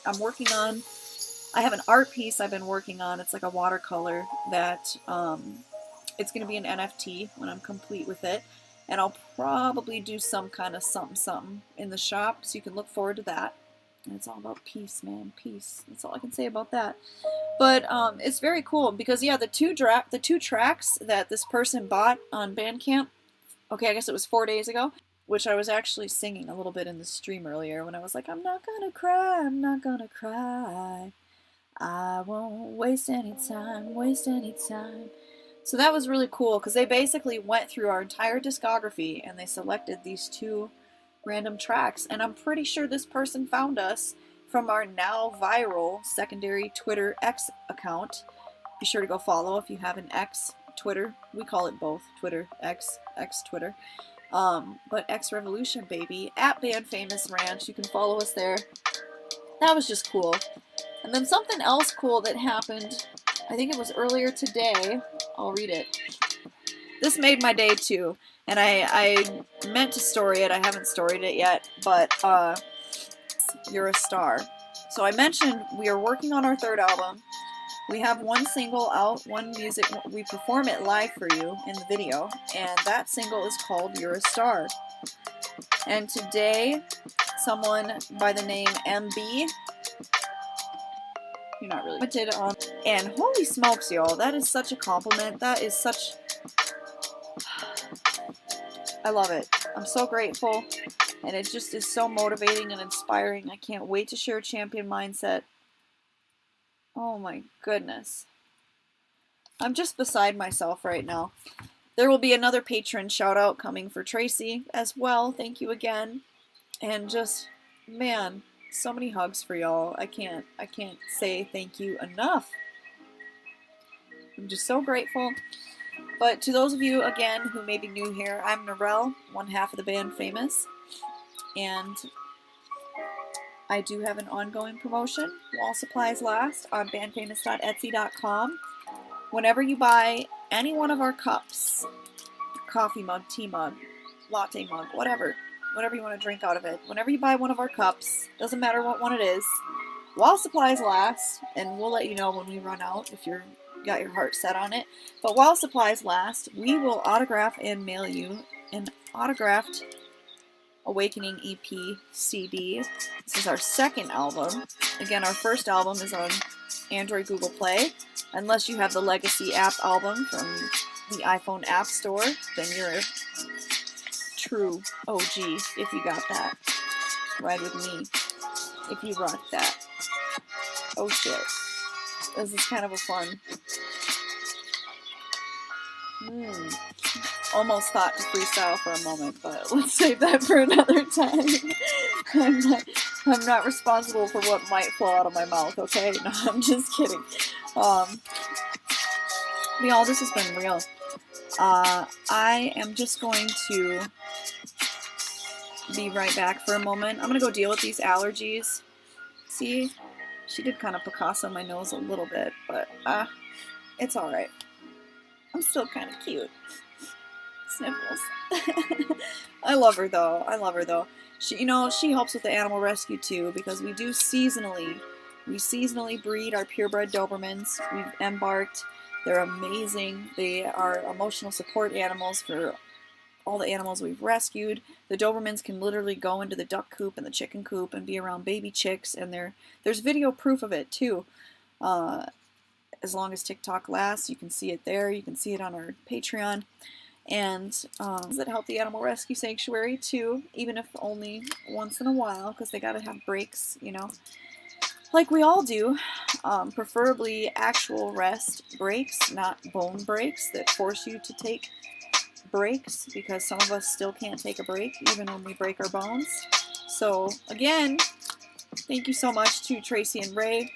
I have an art piece I've been working on. It's like a watercolor that it's going to be an NFT when I'm complete with it. And I'll probably do some kind of something in the shop, so you can look forward to that. And it's all about peace, man. Peace. That's all I can say about that. But it's very cool because, yeah, the two tracks that this person bought on Bandcamp, okay, I guess it was 4 days ago, which I was actually singing a little bit in the stream earlier when I was like, I'm not gonna cry, I'm not gonna cry. I won't waste any time, So that was really cool because they basically went through our entire discography and they selected these 2 random tracks. And I'm pretty sure this person found us from our now viral secondary Twitter X account. Be sure to go follow if you have an X Twitter. We call it both, Twitter, X Twitter. But X Revolution, baby, at Band Famous Ranch. You can follow us there. That was just cool. And then something else cool that happened, I think it was earlier today. I'll read it. This made my day too. And I meant to story it. I haven't storied it yet. But You're a Star. So I mentioned we are working on our 3rd album. We have 1 single out, 1 music. We perform it live for you in the video. And that single is called You're a Star. And today, someone by the name MB, you're not really limited on, and holy smokes, y'all, that is such a compliment. That is such, I love it. I'm so grateful, and it just is so motivating and inspiring. I can't wait to share Champion Mindset. Oh my goodness. I'm just beside myself right now. There will be another patron shout out coming for Tracy as well. Thank you again. And just, man, so many hugs for y'all. I can't say thank you enough. I'm just so grateful. But to those of you, again, who may be new here, I'm Narelle, one half of the Band Famous. And I do have an ongoing promotion, while supplies last, on bandfamous.etsy.com. Whenever you buy any one of our cups, coffee mug, tea mug, latte mug, whatever you want to drink out of it, whenever you buy one of our cups, doesn't matter what one it is, while supplies last, and we'll let you know when we run out if you're got your heart set on it, but while supplies last, we will autograph and mail you an autographed Awakening EP CD. This is our 2nd album. Again, our 1st album is on Android, Google Play. Unless you have the Legacy app album from the iPhone App Store, then you're a true OG if you got that. Ride with me if you rock that. Oh shit. This is kind of a fun. Almost thought to freestyle for a moment, but let's save that for another time. I'm not responsible for what might fall out of my mouth, okay? No, I'm just kidding. Y'all, this has been real. I am just going to be right back for a moment. I'm gonna go deal with these allergies. See, she did kind of Picasso my nose a little bit, but it's alright. I'm still kind of cute. Sniffles. I love her though. I love her though. She, she helps with the animal rescue too, because we seasonally breed our purebred Dobermans. We've embarked. They're amazing. They are emotional support animals for all the animals we've rescued. The Dobermans can literally go into the duck coop and the chicken coop and be around baby chicks, and there's video proof of it too. As long as TikTok lasts, you can see it there. You can see it on our Patreon. And that help the Animal Rescue Sanctuary too, even if only once in a while, because they gotta have breaks, like we all do. Preferably actual rest breaks, not bone breaks that force you to take breaks, because some of us still can't take a break even when we break our bones. So again, thank you so much to Tracy and Ray.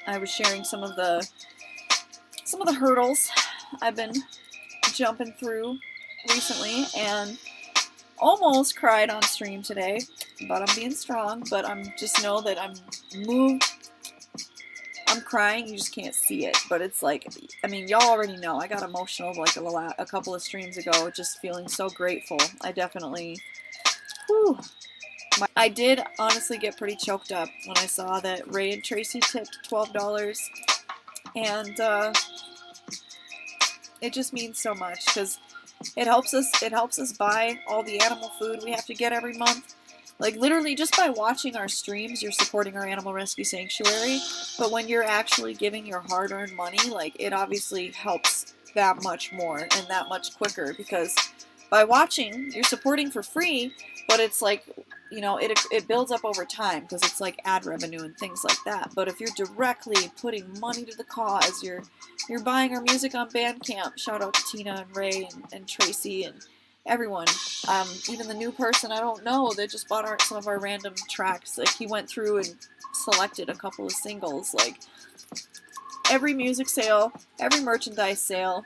I was sharing some of the hurdles I've been jumping through recently, and almost cried on stream today, but I'm being strong. But I'm just know that I'm moved. I'm crying, you just can't see it, but it's like, I mean, y'all already know I got emotional like a couple of streams ago, just feeling so grateful. I definitely, I did honestly get pretty choked up when I saw that Ray and Tracy tipped $12, and it just means so much, because it helps us buy all the animal food we have to get every month. Like, literally, just by watching our streams, you're supporting our Animal Rescue Sanctuary. But when you're actually giving your hard-earned money, like, it obviously helps that much more and that much quicker, because by watching, you're supporting for free, but it's like, it builds up over time, because it's like ad revenue and things like that. But if you're directly putting money to the cause, you're buying our music on Bandcamp. Shout out to Tina and Ray and Tracy and everyone. Even the new person I don't know that just bought some of our random tracks. Like, he went through and selected a couple of singles. Like, every music sale, every merchandise sale,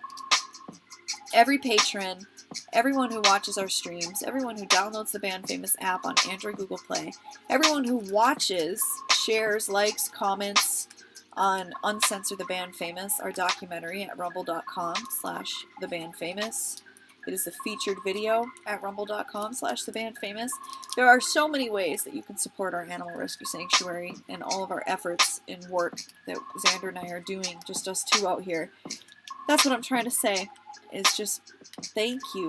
every patron, everyone who watches our streams, everyone who downloads the Band Famous app on Android, Google Play, everyone who watches, shares, likes, comments on Uncensor the Band Famous, our documentary at rumble.com/thebandfamous. It is the featured video at rumble.com/thebandfamous. There are so many ways that you can support our Animal Rescue Sanctuary and all of our efforts and work that Xander and I are doing, just us two out here. That's what I'm trying to say, is just thank you.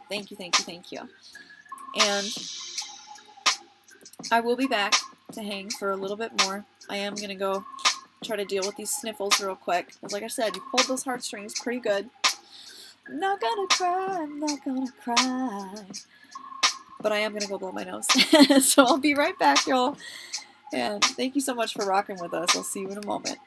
Thank you, thank you, thank you. And I will be back to hang for a little bit more. I am going to go try to deal with these sniffles real quick. Because like I said, you pulled those heartstrings pretty good. I'm not gonna cry, I'm not gonna cry. But I am gonna go blow my nose. So I'll be right back, y'all. And thank you so much for rocking with us. I'll see you in a moment.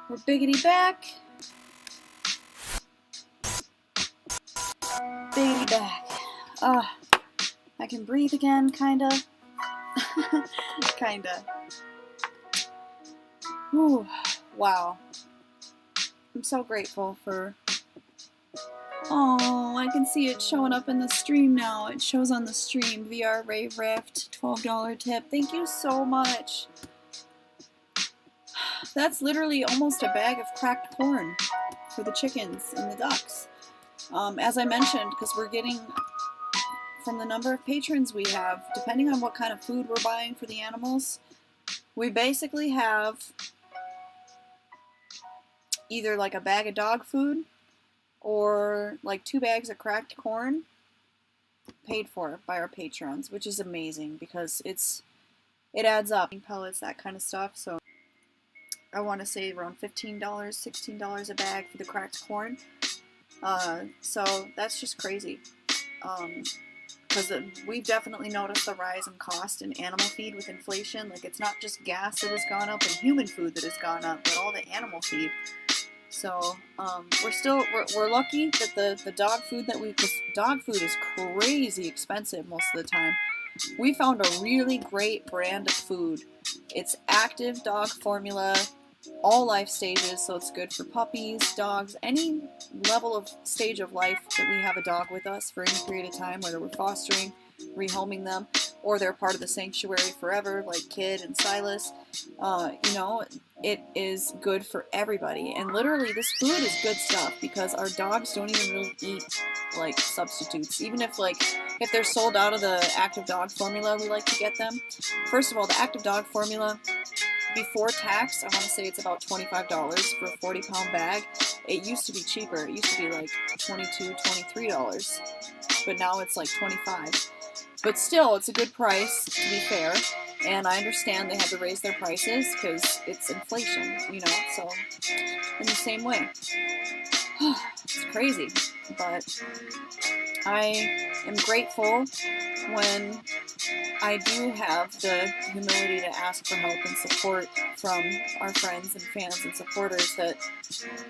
We're biggity back. Biggity back. I can breathe again, kinda. Kinda. Whew. Wow. I'm so grateful for... Oh, I can see it showing up in the stream now. It shows on the stream. VR Rave Rift, $12 tip. Thank you so much. That's literally almost a bag of cracked corn for the chickens and the ducks. As I mentioned, because we're getting, from the number of patrons we have, depending on what kind of food we're buying for the animals, we basically have either like a bag of dog food or like 2 bags of cracked corn paid for by our patrons, which is amazing because it adds up. Pellets, that kind of stuff. So I want to say around $15, $16 a bag for the cracked corn. So that's just crazy. Because we've definitely noticed the rise in cost in animal feed with inflation. Like, it's not just gas that has gone up and human food that has gone up, but all the animal feed. So we're lucky that the dog food that because dog food is crazy expensive most of the time. We found a really great brand of food. It's active dog formula, all life stages, so it's good for puppies, dogs, any level of stage of life that we have a dog with us for any period of time, whether we're fostering, rehoming them, or they're part of the sanctuary forever, like Kid and Silas. It is good for everybody. And literally, this food is good stuff because our dogs don't even really eat like substitutes. Even if they're sold out of the active dog formula, we like to get them. First of all, the active dog formula, before tax, I want to say it's about $25 for a 40-pound bag. It used to be cheaper. It used to be like $22, $23, but now it's like $25. But still, it's a good price, to be fair. And I understand they had to raise their prices because it's inflation, so in the same way. It's crazy. But I am grateful when I do have the humility to ask for help and support from our friends and fans and supporters, that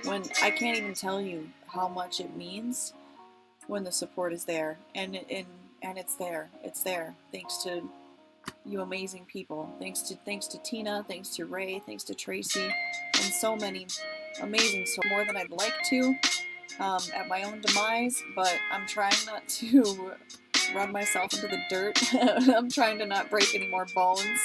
when I can't even tell you how much it means when the support is there. And it's there. It's there. Thanks to you amazing people. Thanks to Tina, thanks to Ray, thanks to Tracy, and so many amazing, so more than I'd like to, at my own demise, but I'm trying not to run myself into the dirt. I'm trying to not break any more bones.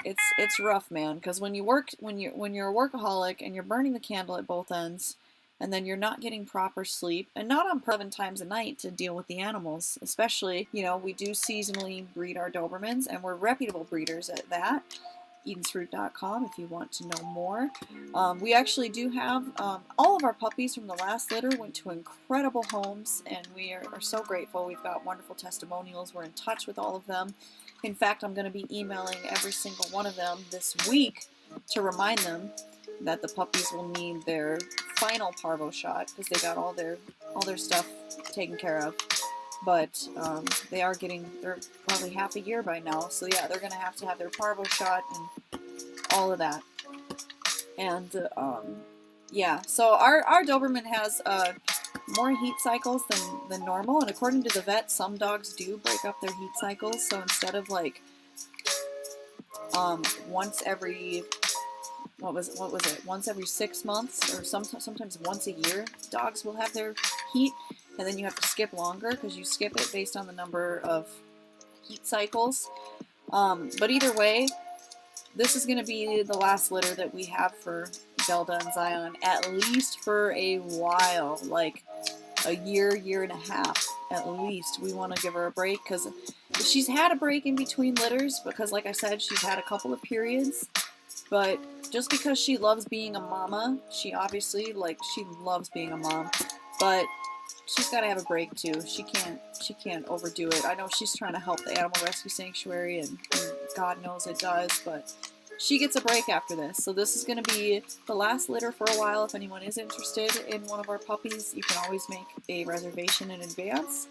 It's rough, man, because when you're a workaholic and you're burning the candle at both ends, and then you're not getting proper sleep, and not on 11 times a night to deal with the animals, especially, we do seasonally breed our Dobermans, and we're reputable breeders at that. EdensFruit.com if you want to know more. We actually do have, all of our puppies from the last litter went to incredible homes, and we are so grateful. We've got wonderful testimonials. We're in touch with all of them. In fact, I'm going to be emailing every single one of them this week to remind them that the puppies will need their final parvo shot because they got all their stuff taken care of. But they're probably half a year by now, so yeah, they're gonna have to have their parvo shot and all of that. And yeah, so our Doberman has more heat cycles than normal, and according to the vet, some dogs do break up their heat cycles. So instead of once every once every 6 months, or sometimes once a year, dogs will have their heat, and then you have to skip longer because you skip it based on the number of heat cycles. But either way, this is going to be the last litter that we have for Zelda and Zion, at least for a while, like a year and a half at least. We want to give her a break because she's had a break in between litters because, like I said, she's had a couple of periods. But just because she loves being a mama, she obviously, she loves being a mom, but she's got to have a break too. She can't overdo it. I know she's trying to help the Animal Rescue Sanctuary, and God knows it does, but she gets a break after this. So this is going to be the last litter for a while. If anyone is interested in one of our puppies, you can always make a reservation in advance.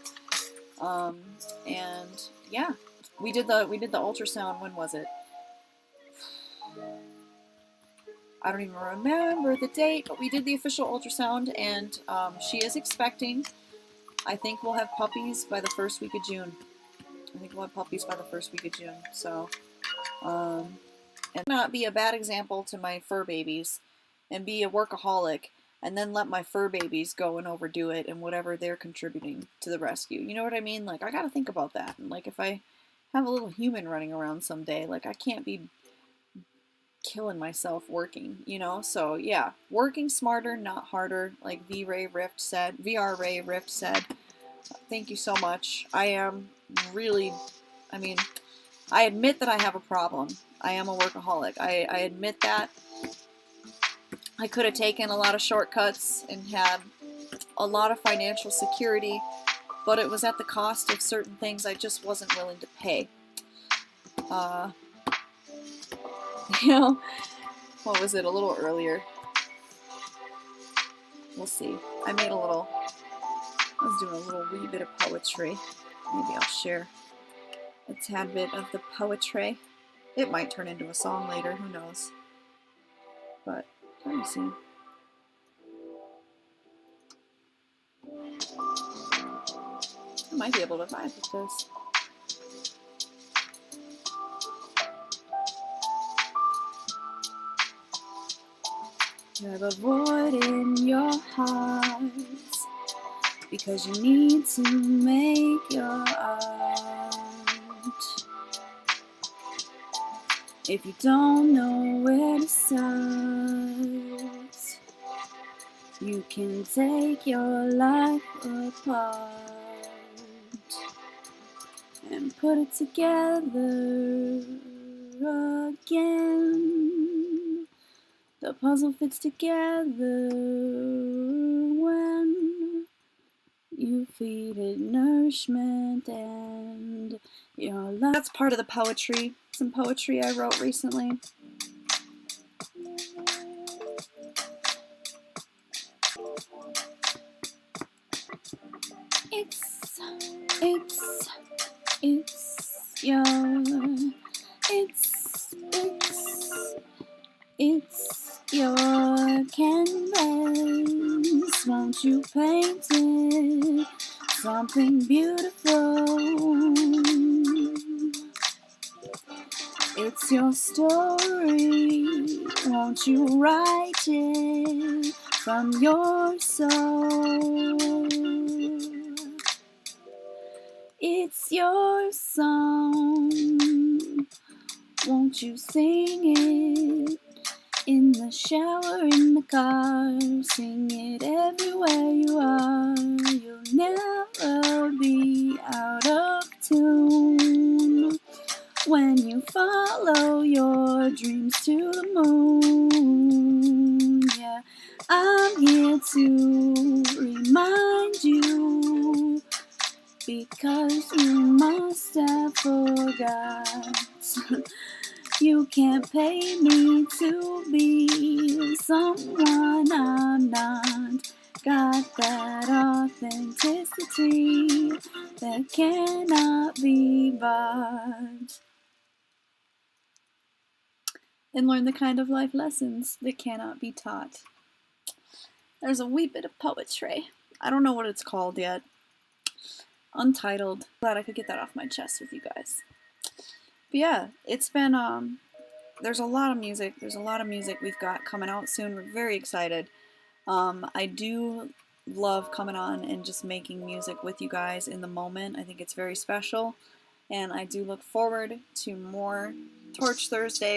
And yeah, we did the ultrasound. When was it? I don't even remember the date, but we did the official ultrasound, and she is expecting. I think we'll have puppies by the first week of June. So, and not be a bad example to my fur babies and be a workaholic and then let my fur babies go and overdo it and whatever they're contributing to the rescue. You know what I mean? Like, I gotta think about that. And, like, if I have a little human running around someday, like, I can't be killing myself working, you know? So, yeah, working smarter, not harder, like VR Ray Rift said. Thank you so much. I am really, I mean, I admit that I have a problem. I am a workaholic. I admit that. I could have taken a lot of shortcuts and had a lot of financial security, but it was at the cost of certain things I just wasn't willing to pay. You know, what was it, a little earlier? We'll see. I was doing a little wee bit of poetry. Maybe I'll share a tad bit of the poetry. It might turn into a song later, who knows. But, let me see. I might be able to vibe with this. You have a void in your heart because you need to make your art. If you don't know where to start, you can take your life apart and put it together again. The puzzle fits together when you feed it nourishment and your life. That's part of the poetry. Some poetry I wrote recently. It's your canvas. Won't you paint it something beautiful? It's your story. Won't you write it from your soul? It's your song. Won't you sing it in the shower, in the car? Sing it everywhere you are. You'll never be out of tune when you follow your dreams to the moon. Yeah, I'm here to remind you, because you must have forgot. You can't pay me to be someone I'm not. Got that authenticity that cannot be bought. And learn the kind of life lessons that cannot be taught. There's a wee bit of poetry. I don't know what it's called yet. Untitled. Glad I could get that off my chest with you guys. But yeah, it's been, there's a lot of music. There's a lot of music we've got coming out soon. We're very excited. I do love coming on and just making music with you guys in the moment. I think it's very special. And I do look forward to more Torch Thursday.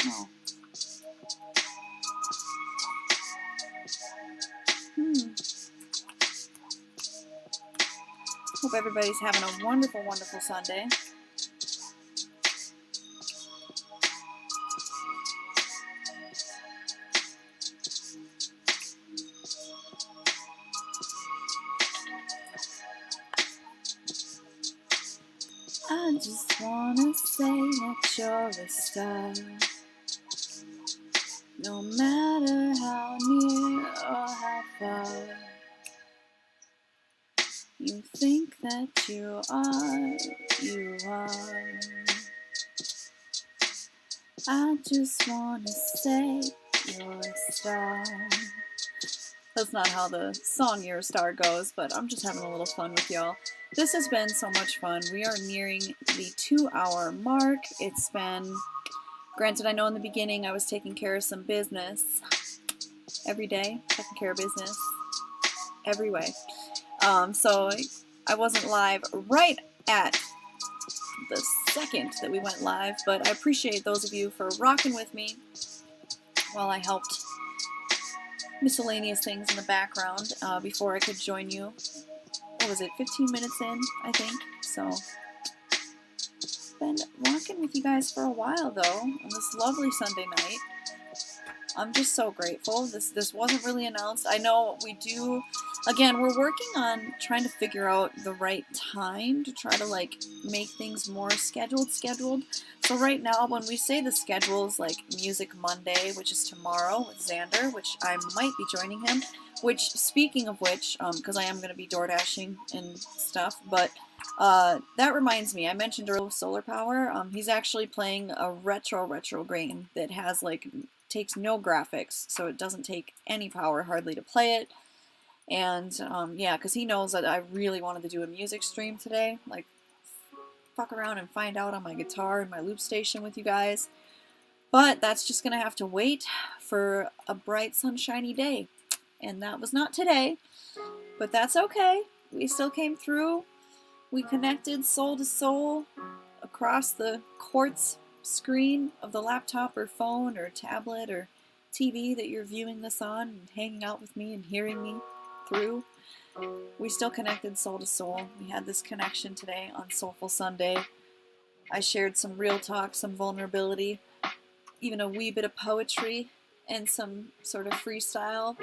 Oh. Hope everybody's having a wonderful, wonderful Sunday. I just wanna say that you're a star, no matter how near or how far you think that you are. I just wanna say You're a star. That's not how the song You're a Star goes, but I'm just having a little fun with y'all. This has been so much fun. We are nearing the 2-hour mark. It's been, granted, I know in the beginning I was taking care of some business. Every day, taking care of business. Every way. So I wasn't live right at the second that we went live, but I appreciate those of you for rocking with me while I helped miscellaneous things in the background before I could join you. What was it, 15 minutes in, I think? So, been rocking with you guys for a while, though, on this lovely Sunday night. I'm just so grateful. This wasn't really announced. I know we do, again, we're working on trying to figure out the right time to try to, like, make things more scheduled. So right now, when we say the schedule is like Music Monday, which is tomorrow with Xander, which I might be joining him, which, speaking of which, because I am going to be door dashing and stuff, but that reminds me, I mentioned earlier Solar Power. He's actually playing a retro game that has, like, takes no graphics, so it doesn't take any power hardly to play it. And yeah, because he knows that I really wanted to do a music stream today, like fuck around and find out on my guitar and my loop station with you guys. But that's just gonna have to wait for a bright sunshiny day, and that was not today, but that's okay. We still came through. We connected soul to soul across the quartz screen of the laptop or phone or tablet or TV that you're viewing this on and hanging out with me and hearing me through. We still connected soul to soul. We had this connection today on Soulful Sunday. I shared some real talk, some vulnerability, even a wee bit of poetry and some sort of freestyle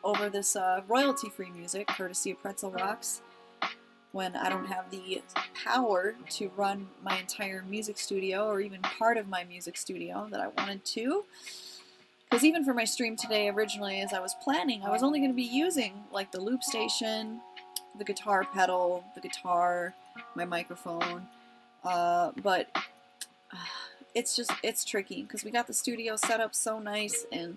over this royalty-free music courtesy of Pretzel Rocks, when I don't have the power to run my entire music studio or even part of my music studio that I wanted to. Because even for my stream today, originally, as I was planning, I was only going to be using like the loop station, the guitar pedal, the guitar, my microphone, but it's tricky because we got the studio set up so nice, and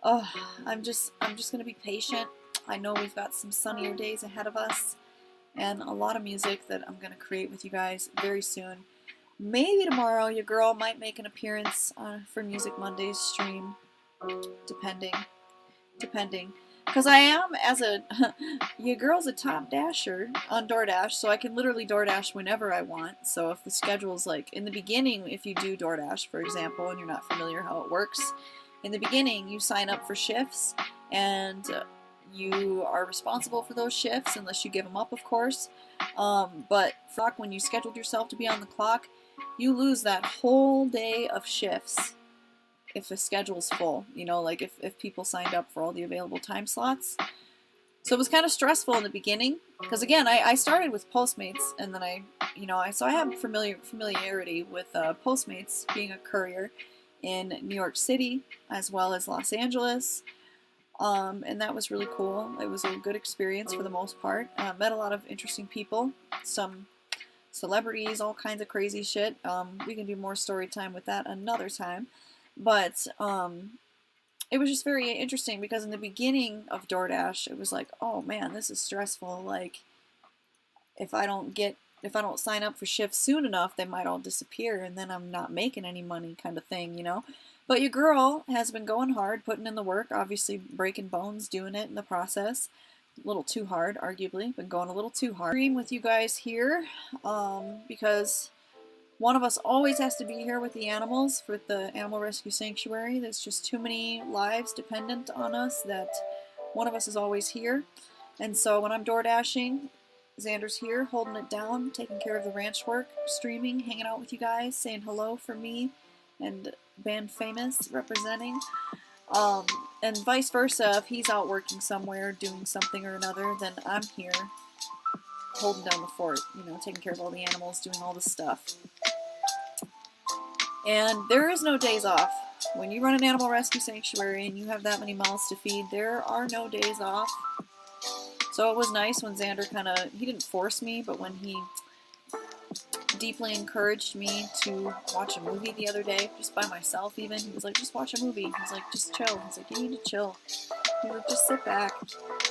I'm just going to be patient. I know we've got some sunnier days ahead of us, and a lot of music that I'm going to create with you guys very soon. Maybe tomorrow your girl might make an appearance for Music Monday's stream, depending. Because I am, your girl's a top dasher on DoorDash, so I can literally DoorDash whenever I want. So if the schedule's like, in the beginning, if you do DoorDash, for example, and you're not familiar how it works, in the beginning you sign up for shifts, and you are responsible for those shifts, unless you give them up, of course. But when you scheduled yourself to be on the clock, you lose that whole day of shifts if the schedule's full, you know, like if people signed up for all the available time slots. So it was kind of stressful in the beginning, because again, I started with Postmates, and then I have familiarity with Postmates, being a courier in New York City as well as Los Angeles. And that was really cool. It was a good experience for the most part. Met a lot of interesting people, some celebrities, all kinds of crazy shit. We can do more story time with that another time. But it was just very interesting, because in the beginning of DoorDash, it was like, oh man, this is stressful. Like, if I don't sign up for shifts soon enough, they might all disappear, and then I'm not making any money, kind of thing, you know. But your girl has been going hard, putting in the work, obviously breaking bones, doing it in the process. A little too hard, arguably. Been going a little too hard. Stream with you guys here, because one of us always has to be here with the animals, with the Animal Rescue Sanctuary. There's just too many lives dependent on us that one of us is always here. And so when I'm door dashing, Xander's here, holding it down, taking care of the ranch work, streaming, hanging out with you guys, saying hello for me, and Band Famous representing. And vice versa, if he's out working somewhere, doing something or another, then I'm here, holding down the fort, you know, taking care of all the animals, doing all the stuff. And there is no days off. When you run an animal rescue sanctuary and you have that many mouths to feed, there are no days off. So it was nice when Xander he didn't force me, but when he deeply encouraged me to watch a movie the other day, just by myself even. He was like, just watch a movie. He's like, just chill. He's like, you need to chill. He's like, just sit back.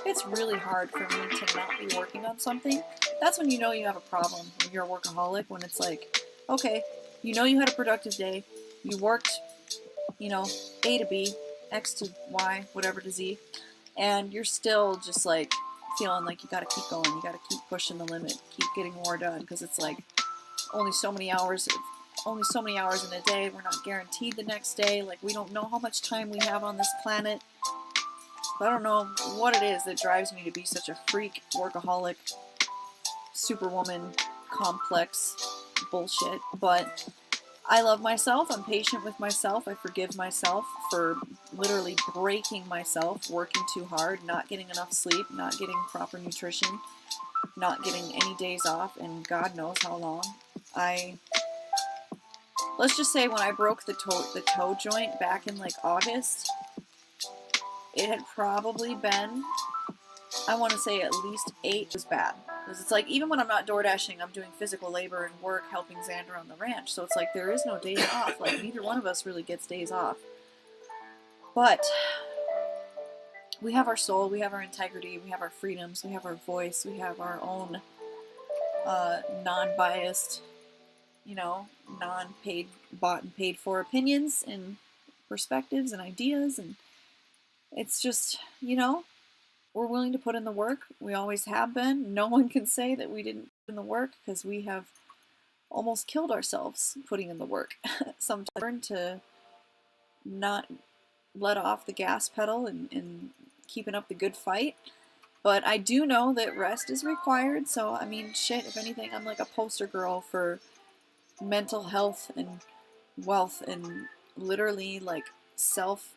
It's really hard for me to not be working on something. That's when you know you have a problem, when you're a workaholic, when it's like, okay, you know you had a productive day, you worked, you know, A to B, X to Y, whatever to Z, and you're still just like feeling like you gotta keep going, you gotta keep pushing the limit, keep getting more done, because it's like only so many hours in a day, we're not guaranteed the next day, like we don't know how much time we have on this planet. I don't know what it is that drives me to be such a freak, workaholic, superwoman, complex bullshit, but I love myself, I'm patient with myself, I forgive myself for literally breaking myself, working too hard, not getting enough sleep, not getting proper nutrition, not getting any days off, and God knows how long. Let's just say when I broke the toe joint back in like August, it had probably been, I want to say at least 8. It was bad. Because it's like, even when I'm not door dashing, I'm doing physical labor and work helping Xander on the ranch. So it's like, there is no days off. Like, neither one of us really gets days off. But we have our soul, we have our integrity, we have our freedoms, we have our voice, we have our own non-biased, you know, non-paid, bought and paid for opinions and perspectives and ideas. And it's just, you know, we're willing to put in the work. We always have been. No one can say that we didn't put in the work, because we have almost killed ourselves putting in the work. Sometimes learn to not let off the gas pedal and keeping up the good fight. But I do know that rest is required. So, I mean, shit, if anything, I'm like a poster girl for mental health and wealth and literally like self.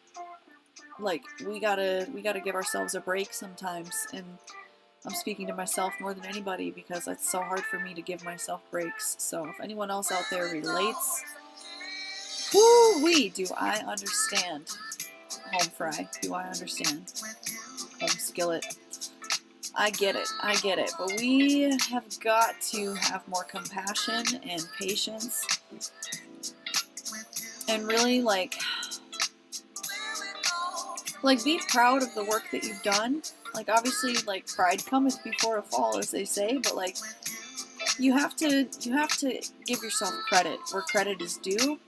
Like, we gotta give ourselves a break sometimes, and I'm speaking to myself more than anybody because it's so hard for me to give myself breaks. So if anyone else out there relates, whoo-wee, do I understand. Home fry, do I understand. Home skillet. I get it, but we have got to have more compassion and patience, and really like be proud of the work that you've done. Like, obviously, like, pride cometh before a fall, as they say, but like, you have to give yourself credit where credit is due,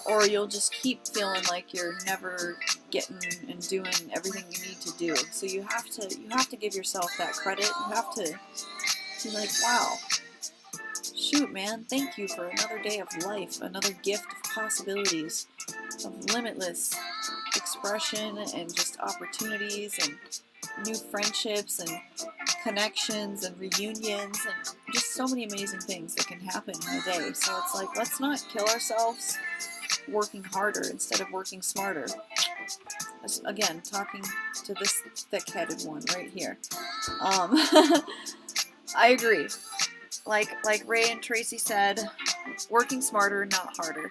or you'll just keep feeling like you're never getting and doing everything you need to do. So you have to give yourself that credit. You have to be like, wow, shoot, man, thank you for another day of life, another gift of possibilities, of limitless expression and just opportunities and new friendships and connections and reunions and just so many amazing things that can happen in a day. So it's like, let's not kill ourselves working harder instead of working smarter. Again, talking to this thick-headed one right here. I agree. Like Ray and Tracy said, working smarter, not harder.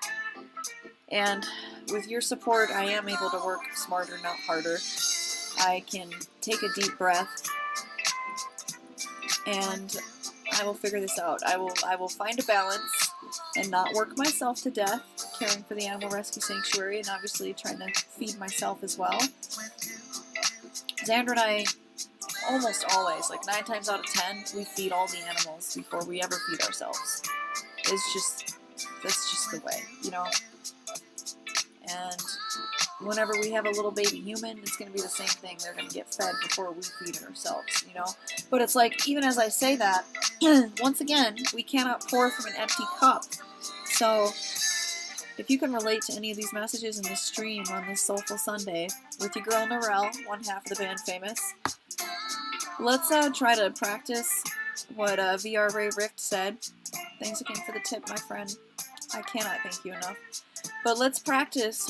And with your support, I am able to work smarter, not harder. I can take a deep breath, and I will figure this out. I will find a balance and not work myself to death, caring for the Animal Rescue Sanctuary, and obviously trying to feed myself as well. Xander and I, almost always, like 9 times out of 10, we feed all the animals before we ever feed ourselves. That's just the way, you know? And whenever we have a little baby human, it's going to be the same thing. They're going to get fed before we feed ourselves, you know? But it's like, even as I say that, once again, we cannot pour from an empty cup. So if you can relate to any of these messages in this stream on this Soulful Sunday with your girl Narelle, one half of the band Famous, let's try to practice what VR Ray Rift said. Thanks again for the tip, my friend. I cannot thank you enough. But let's practice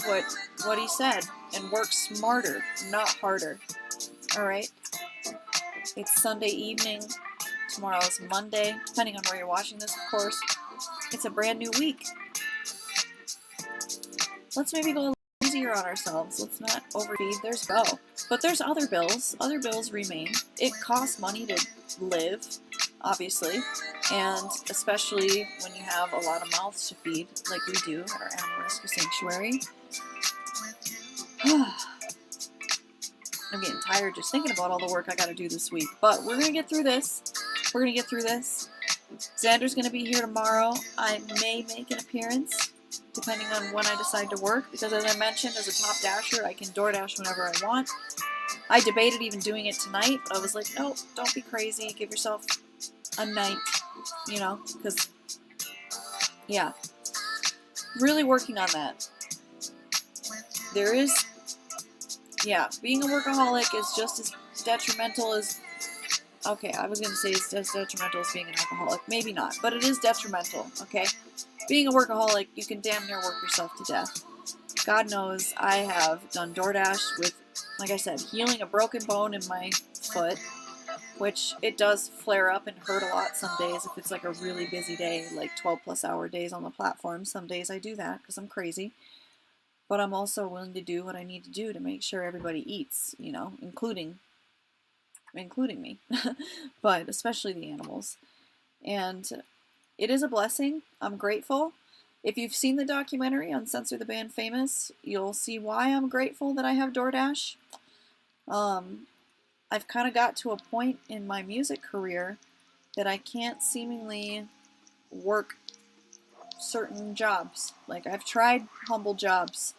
what he said and work smarter, not harder. Alright? It's Sunday evening. Tomorrow's Monday, depending on where you're watching this, of course. It's a brand new week. Let's maybe go a little easier on ourselves. Let's not overfeed. There's go. But there's other bills. Other bills remain. It costs money to live. obviously, and especially when you have a lot of mouths to feed, like we do at our animal rescue sanctuary. I'm getting tired just thinking about all the work I got to do this week, but we're going to get through this. We're going to get through this. Xander's going to be here tomorrow. I may make an appearance, depending on when I decide to work, because as I mentioned, as a top dasher, I can DoorDash whenever I want. I debated even doing it tonight, but I was like, no, don't be crazy. Give yourself a night, you know, because, yeah, really working on that. There is, yeah, being a workaholic is just as detrimental as, okay, I was going to say it's as detrimental as being an alcoholic. Maybe not, but it is detrimental, okay? Being a workaholic, you can damn near work yourself to death. God knows I have done DoorDash with, like I said, healing a broken bone in my foot, which it does flare up and hurt a lot some days if it's like a really busy day, like 12-plus hour days on the platform. Some days I do that because I'm crazy. But I'm also willing to do what I need to do to make sure everybody eats, you know, including me, but especially the animals. And it is a blessing. I'm grateful. If you've seen the documentary on Censor the Band Famous, you'll see why I'm grateful that I have DoorDash. I've kind of got to a point in my music career that I can't seemingly work certain jobs. Like, I've tried humble jobs.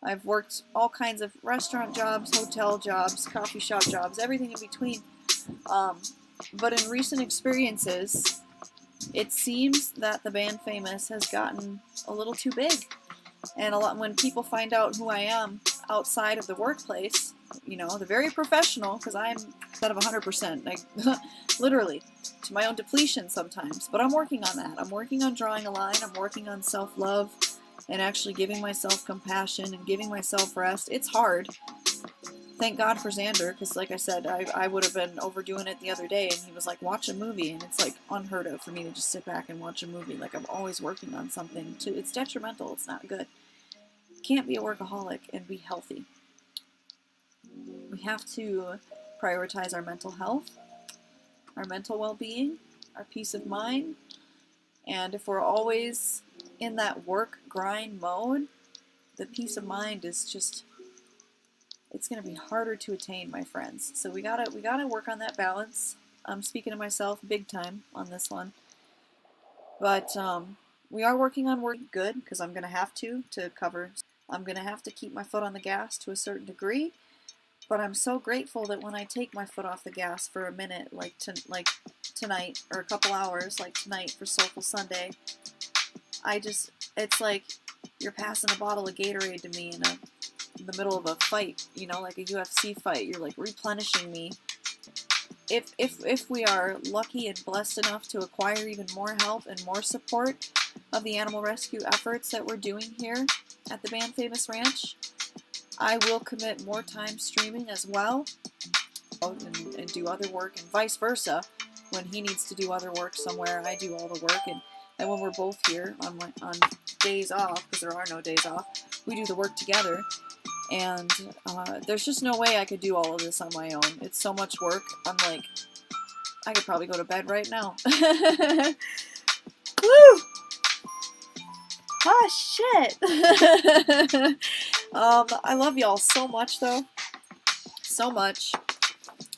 I've worked all kinds of restaurant jobs, hotel jobs, coffee shop jobs, everything in between. But in recent experiences, it seems that the Band Famous has gotten a little too big. And a lot when people find out who I am outside of the workplace, you know, they're very professional, because I'm out of 100%, like, literally, to my own depletion sometimes. But I'm working on that. I'm working on drawing a line. I'm working on self-love and actually giving myself compassion and giving myself rest. It's hard. Thank God for Xander, because like I said, I would have been overdoing it the other day, and he was like, watch a movie, and it's like unheard of for me to just sit back and watch a movie. Like, I'm always working on something. It's detrimental. It's not good. You can't be a workaholic and be healthy. We have to prioritize our mental health, our mental well-being, our peace of mind, and if we're always in that work grind mode, the peace of mind is just, it's going to be harder to attain, my friends. So we gotta work on that balance. I'm speaking to myself big time on this one, but we are working on working good, because I'm gonna have to cover. I'm gonna have to keep my foot on the gas to a certain degree. But I'm so grateful that when I take my foot off the gas for a minute, like tonight, or a couple hours, like tonight for Soulful Sunday, it's like you're passing a bottle of Gatorade to me in the middle of a fight, you know, like a UFC fight. You're like replenishing me. If we are lucky and blessed enough to acquire even more help and more support of the animal rescue efforts that we're doing here at the Band Famous Ranch, I will commit more time streaming as well, and do other work, and vice versa. When he needs to do other work somewhere, I do all the work, and when we're both here on days off, because there are no days off, we do the work together. And there's just no way I could do all of this on my own. It's so much work. I'm like, I could probably go to bed right now. Woo! Ah, shit! I love y'all so much, though. So much.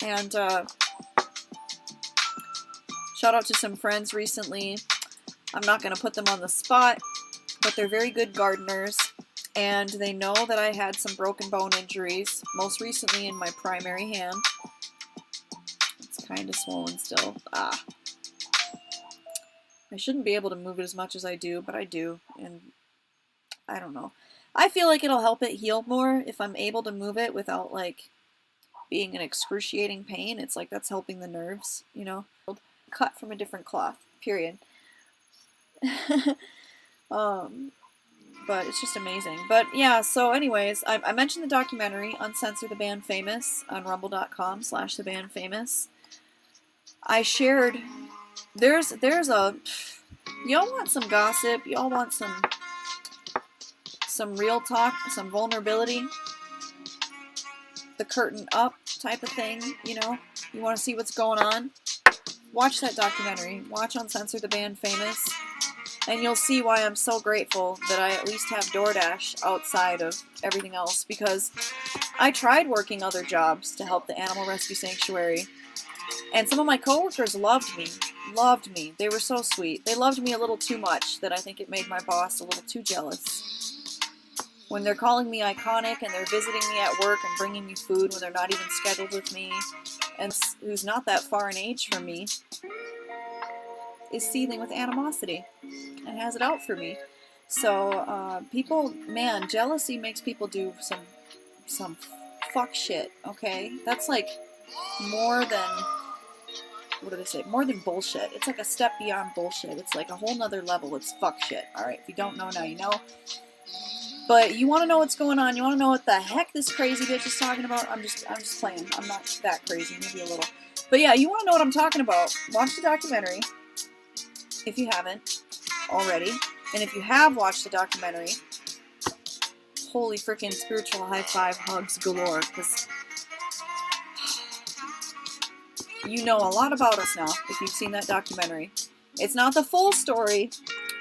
And shout out to some friends recently. I'm not going to put them on the spot, but they're very good gardeners. And they know that I had some broken bone injuries, most recently in my primary hand. It's kind of swollen still. Ah. I shouldn't be able to move it as much as I do, but I do. And I don't know. I feel like it'll help it heal more if I'm able to move it without, like, being in excruciating pain. It's like that's helping the nerves, you know? Cut from a different cloth, period. But it's just amazing. But yeah, so anyways, I mentioned the documentary Uncensor the Band Famous on rumble.com/thebandfamous. I shared, there's a, y'all want some gossip, y'all want some real talk, some vulnerability, the curtain up type of thing, you know? You want to see what's going on? watch that documentary. Watch Uncensored, the band Famous. And you'll see why I'm so grateful that I at least have DoorDash outside of everything else, because I tried working other jobs to help the Animal Rescue Sanctuary, and some of my coworkers loved me. Loved me. They were so sweet. They loved me a little too much that I think it made my boss a little too jealous. When they're calling me iconic and they're visiting me at work and bringing me food when they're not even scheduled with me, and who's not that far in age from me, is seething with animosity and has it out for me. So people, man, jealousy makes people do some fuck shit, okay? That's like more than, what do they say? More than bullshit. It's like a step beyond bullshit. It's like a whole nother level. It's fuck shit. Alright, if you don't know now, you know. But you want to know what's going on. You want to know what the heck this crazy bitch is talking about. I'm just playing. I'm not that crazy. Maybe a little. But yeah, you want to know what I'm talking about. Watch the documentary if you haven't already. And if you have watched the documentary, holy freaking spiritual high five, hugs galore, because you know a lot about us now if you've seen that documentary. It's not the full story,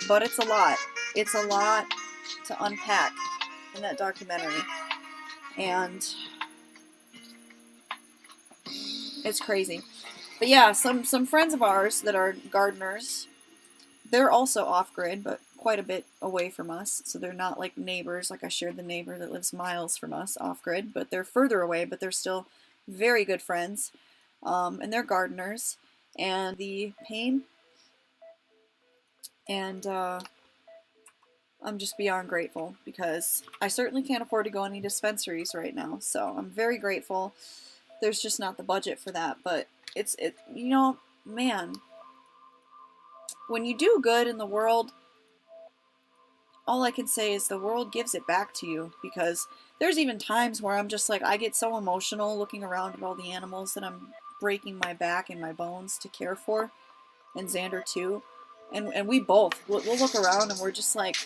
but it's a lot. It's a lot to unpack in that documentary. And it's crazy. But yeah, some friends of ours that are gardeners, they're also off-grid, but quite a bit away from us. So they're not like neighbors, like I shared the neighbor that lives miles from us off-grid, but they're further away, but they're still very good friends. And they're gardeners. And the pain, and I'm just beyond grateful, because I certainly can't afford to go any dispensaries right now. So I'm very grateful. There's just not the budget for that, but you know, man, when you do good in the world, all I can say is the world gives it back to you, because there's even times where I'm just like, I get so emotional looking around at all the animals that I'm breaking my back and my bones to care for, and Xander too. And we both, we'll look around and we're just like,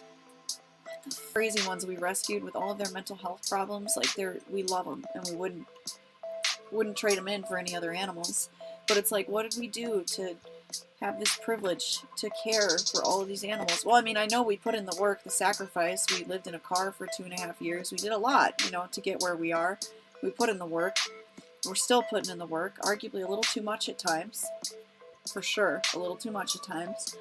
the crazy ones we rescued with all of their mental health problems, like we love them, and we wouldn't trade them in for any other animals. But it's like, what did we do to have this privilege to care for all of these animals? Well, I mean, I know we put in the work, the sacrifice. We lived in a car for 2.5 years. We did a lot, you know, to get where we are. We put in the work. We're still putting in the work, arguably a little too much at times. For sure, a little too much at times.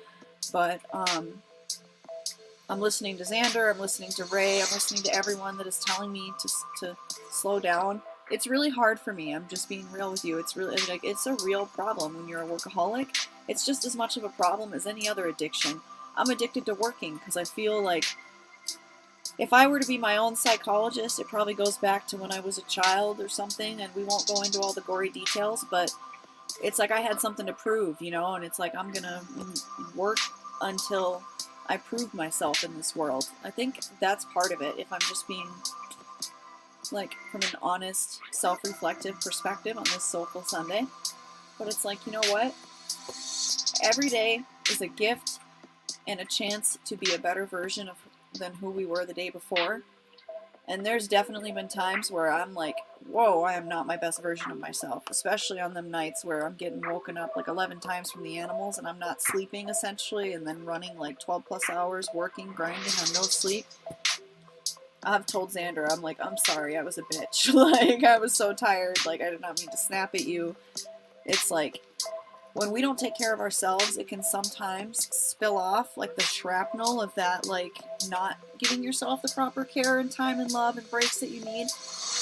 But I'm listening to Xander, I'm listening to Ray, I'm listening to everyone that is telling me to slow down. It's really hard for me. I'm just being real with you. It's really, like, it's a real problem when you're a workaholic. It's just as much of a problem as any other addiction. I'm addicted to working because I feel like if I were to be my own psychologist, it probably goes back to when I was a child or something, and we won't go into all the gory details, but it's like I had something to prove, you know, and it's like I'm gonna work until I prove myself in this world. I think that's part of it, if I'm just being, like, from an honest, self-reflective perspective on this Soulful Sunday. But it's like, you know what? Every day is a gift and a chance to be a better version than who we were the day before. And there's definitely been times where I'm like, whoa, I am not my best version of myself. Especially on them nights where I'm getting woken up like 11 times from the animals and I'm not sleeping essentially, and then running like 12 plus hours, working, grinding on no sleep. I've told Xander, I'm like, I'm sorry, I was a bitch. Like, I was so tired. Like, I did not mean to snap at you. It's like, when we don't take care of ourselves, it can sometimes spill off, like the shrapnel of that, like, not giving yourself the proper care and time and love and breaks that you need.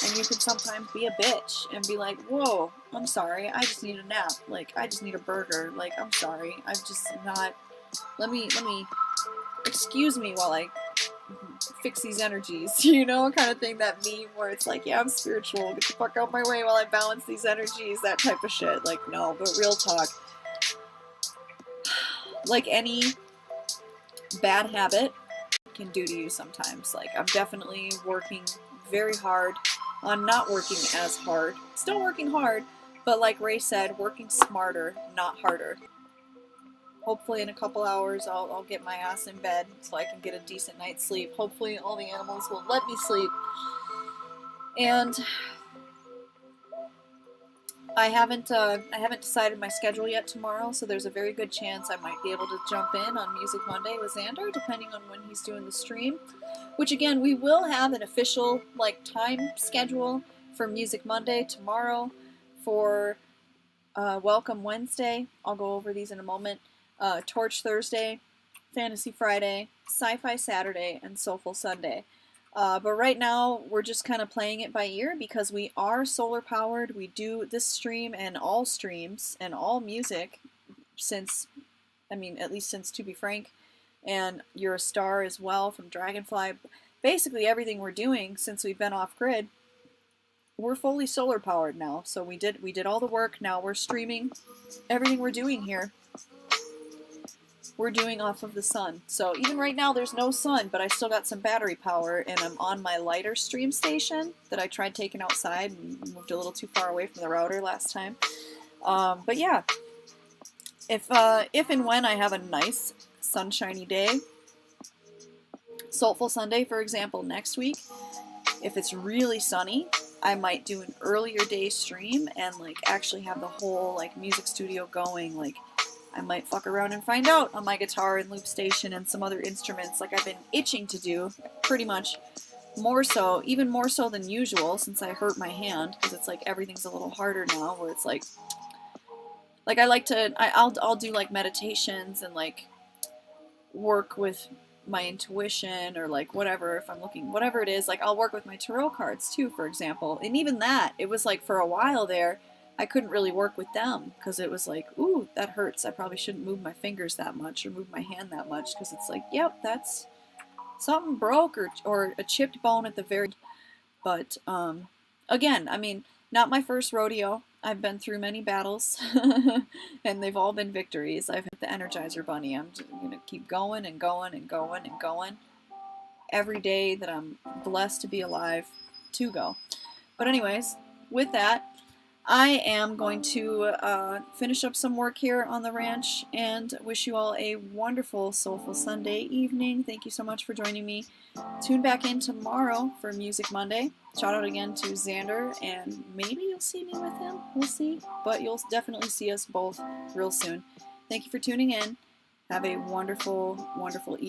And you can sometimes be a bitch and be like, whoa, I'm sorry, I just need a nap. Like, I just need a burger. Like, I'm sorry, I'm just not, let me, excuse me while I fix these energies, you know, kind of thing, that meme where it's like, yeah, I'm spiritual, get the fuck out my way while I balance these energies, that type of shit. Like, no, but real talk, like any bad habit can do to you sometimes. Like, I'm definitely working very hard on not working as hard, still working hard, but like Ray said, working smarter, not harder. Hopefully in a couple hours I'll get my ass in bed so I can get a decent night's sleep. Hopefully all the animals will let me sleep. And I haven't decided my schedule yet tomorrow, so there's a very good chance I might be able to jump in on Music Monday with Xander, depending on when he's doing the stream. Which again, we will have an official time schedule for Music Monday tomorrow, for Welcome Wednesday. I'll go over these in a moment. Torch Thursday, Fantasy Friday, Sci-Fi Saturday, and Soulful Sunday. But right now, we're just kind of playing it by ear because we are solar powered. We do this stream and all streams and all music since, at least since To Be Frank, and You're a Star as well from Dragonfly. Basically everything we're doing since we've been off grid, we're fully solar powered now. So we did all the work. Now we're streaming everything we're doing here. We're doing off of the sun. So even right now there's no sun, but I still got some battery power, and I'm on my lighter stream station that I tried taking outside and moved a little too far away from the router last time. But yeah, if and when I have a nice sunshiny day, Soulful Sunday for example next week, if it's really sunny, I might do an earlier day stream and actually have the whole music studio going. I might fuck around and find out on my guitar and loop station and some other instruments I've been itching to do, pretty much even more so than usual since I hurt my hand, because it's everything's a little harder now, where it's I'll do meditations and work with my intuition or whatever, if I'm looking, whatever it is, I'll work with my tarot cards too, for example. And even that, it was for a while there, I couldn't really work with them because it was ooh, that hurts. I probably shouldn't move my fingers that much or move my hand that much, because it's yep, that's something broke or a chipped bone at the very. But again, not my first rodeo. I've been through many battles, and they've all been victories. I've hit the Energizer Bunny. I'm just gonna keep going and going and going and going every day that I'm blessed to be alive to go. But anyways, with that, I am going to finish up some work here on the ranch and wish you all a wonderful Soulful Sunday evening. Thank you so much for joining me. Tune back in tomorrow for Music Monday. Shout out again to Xander, and maybe you'll see me with him. We'll see. But you'll definitely see us both real soon. Thank you for tuning in. Have a wonderful, wonderful evening.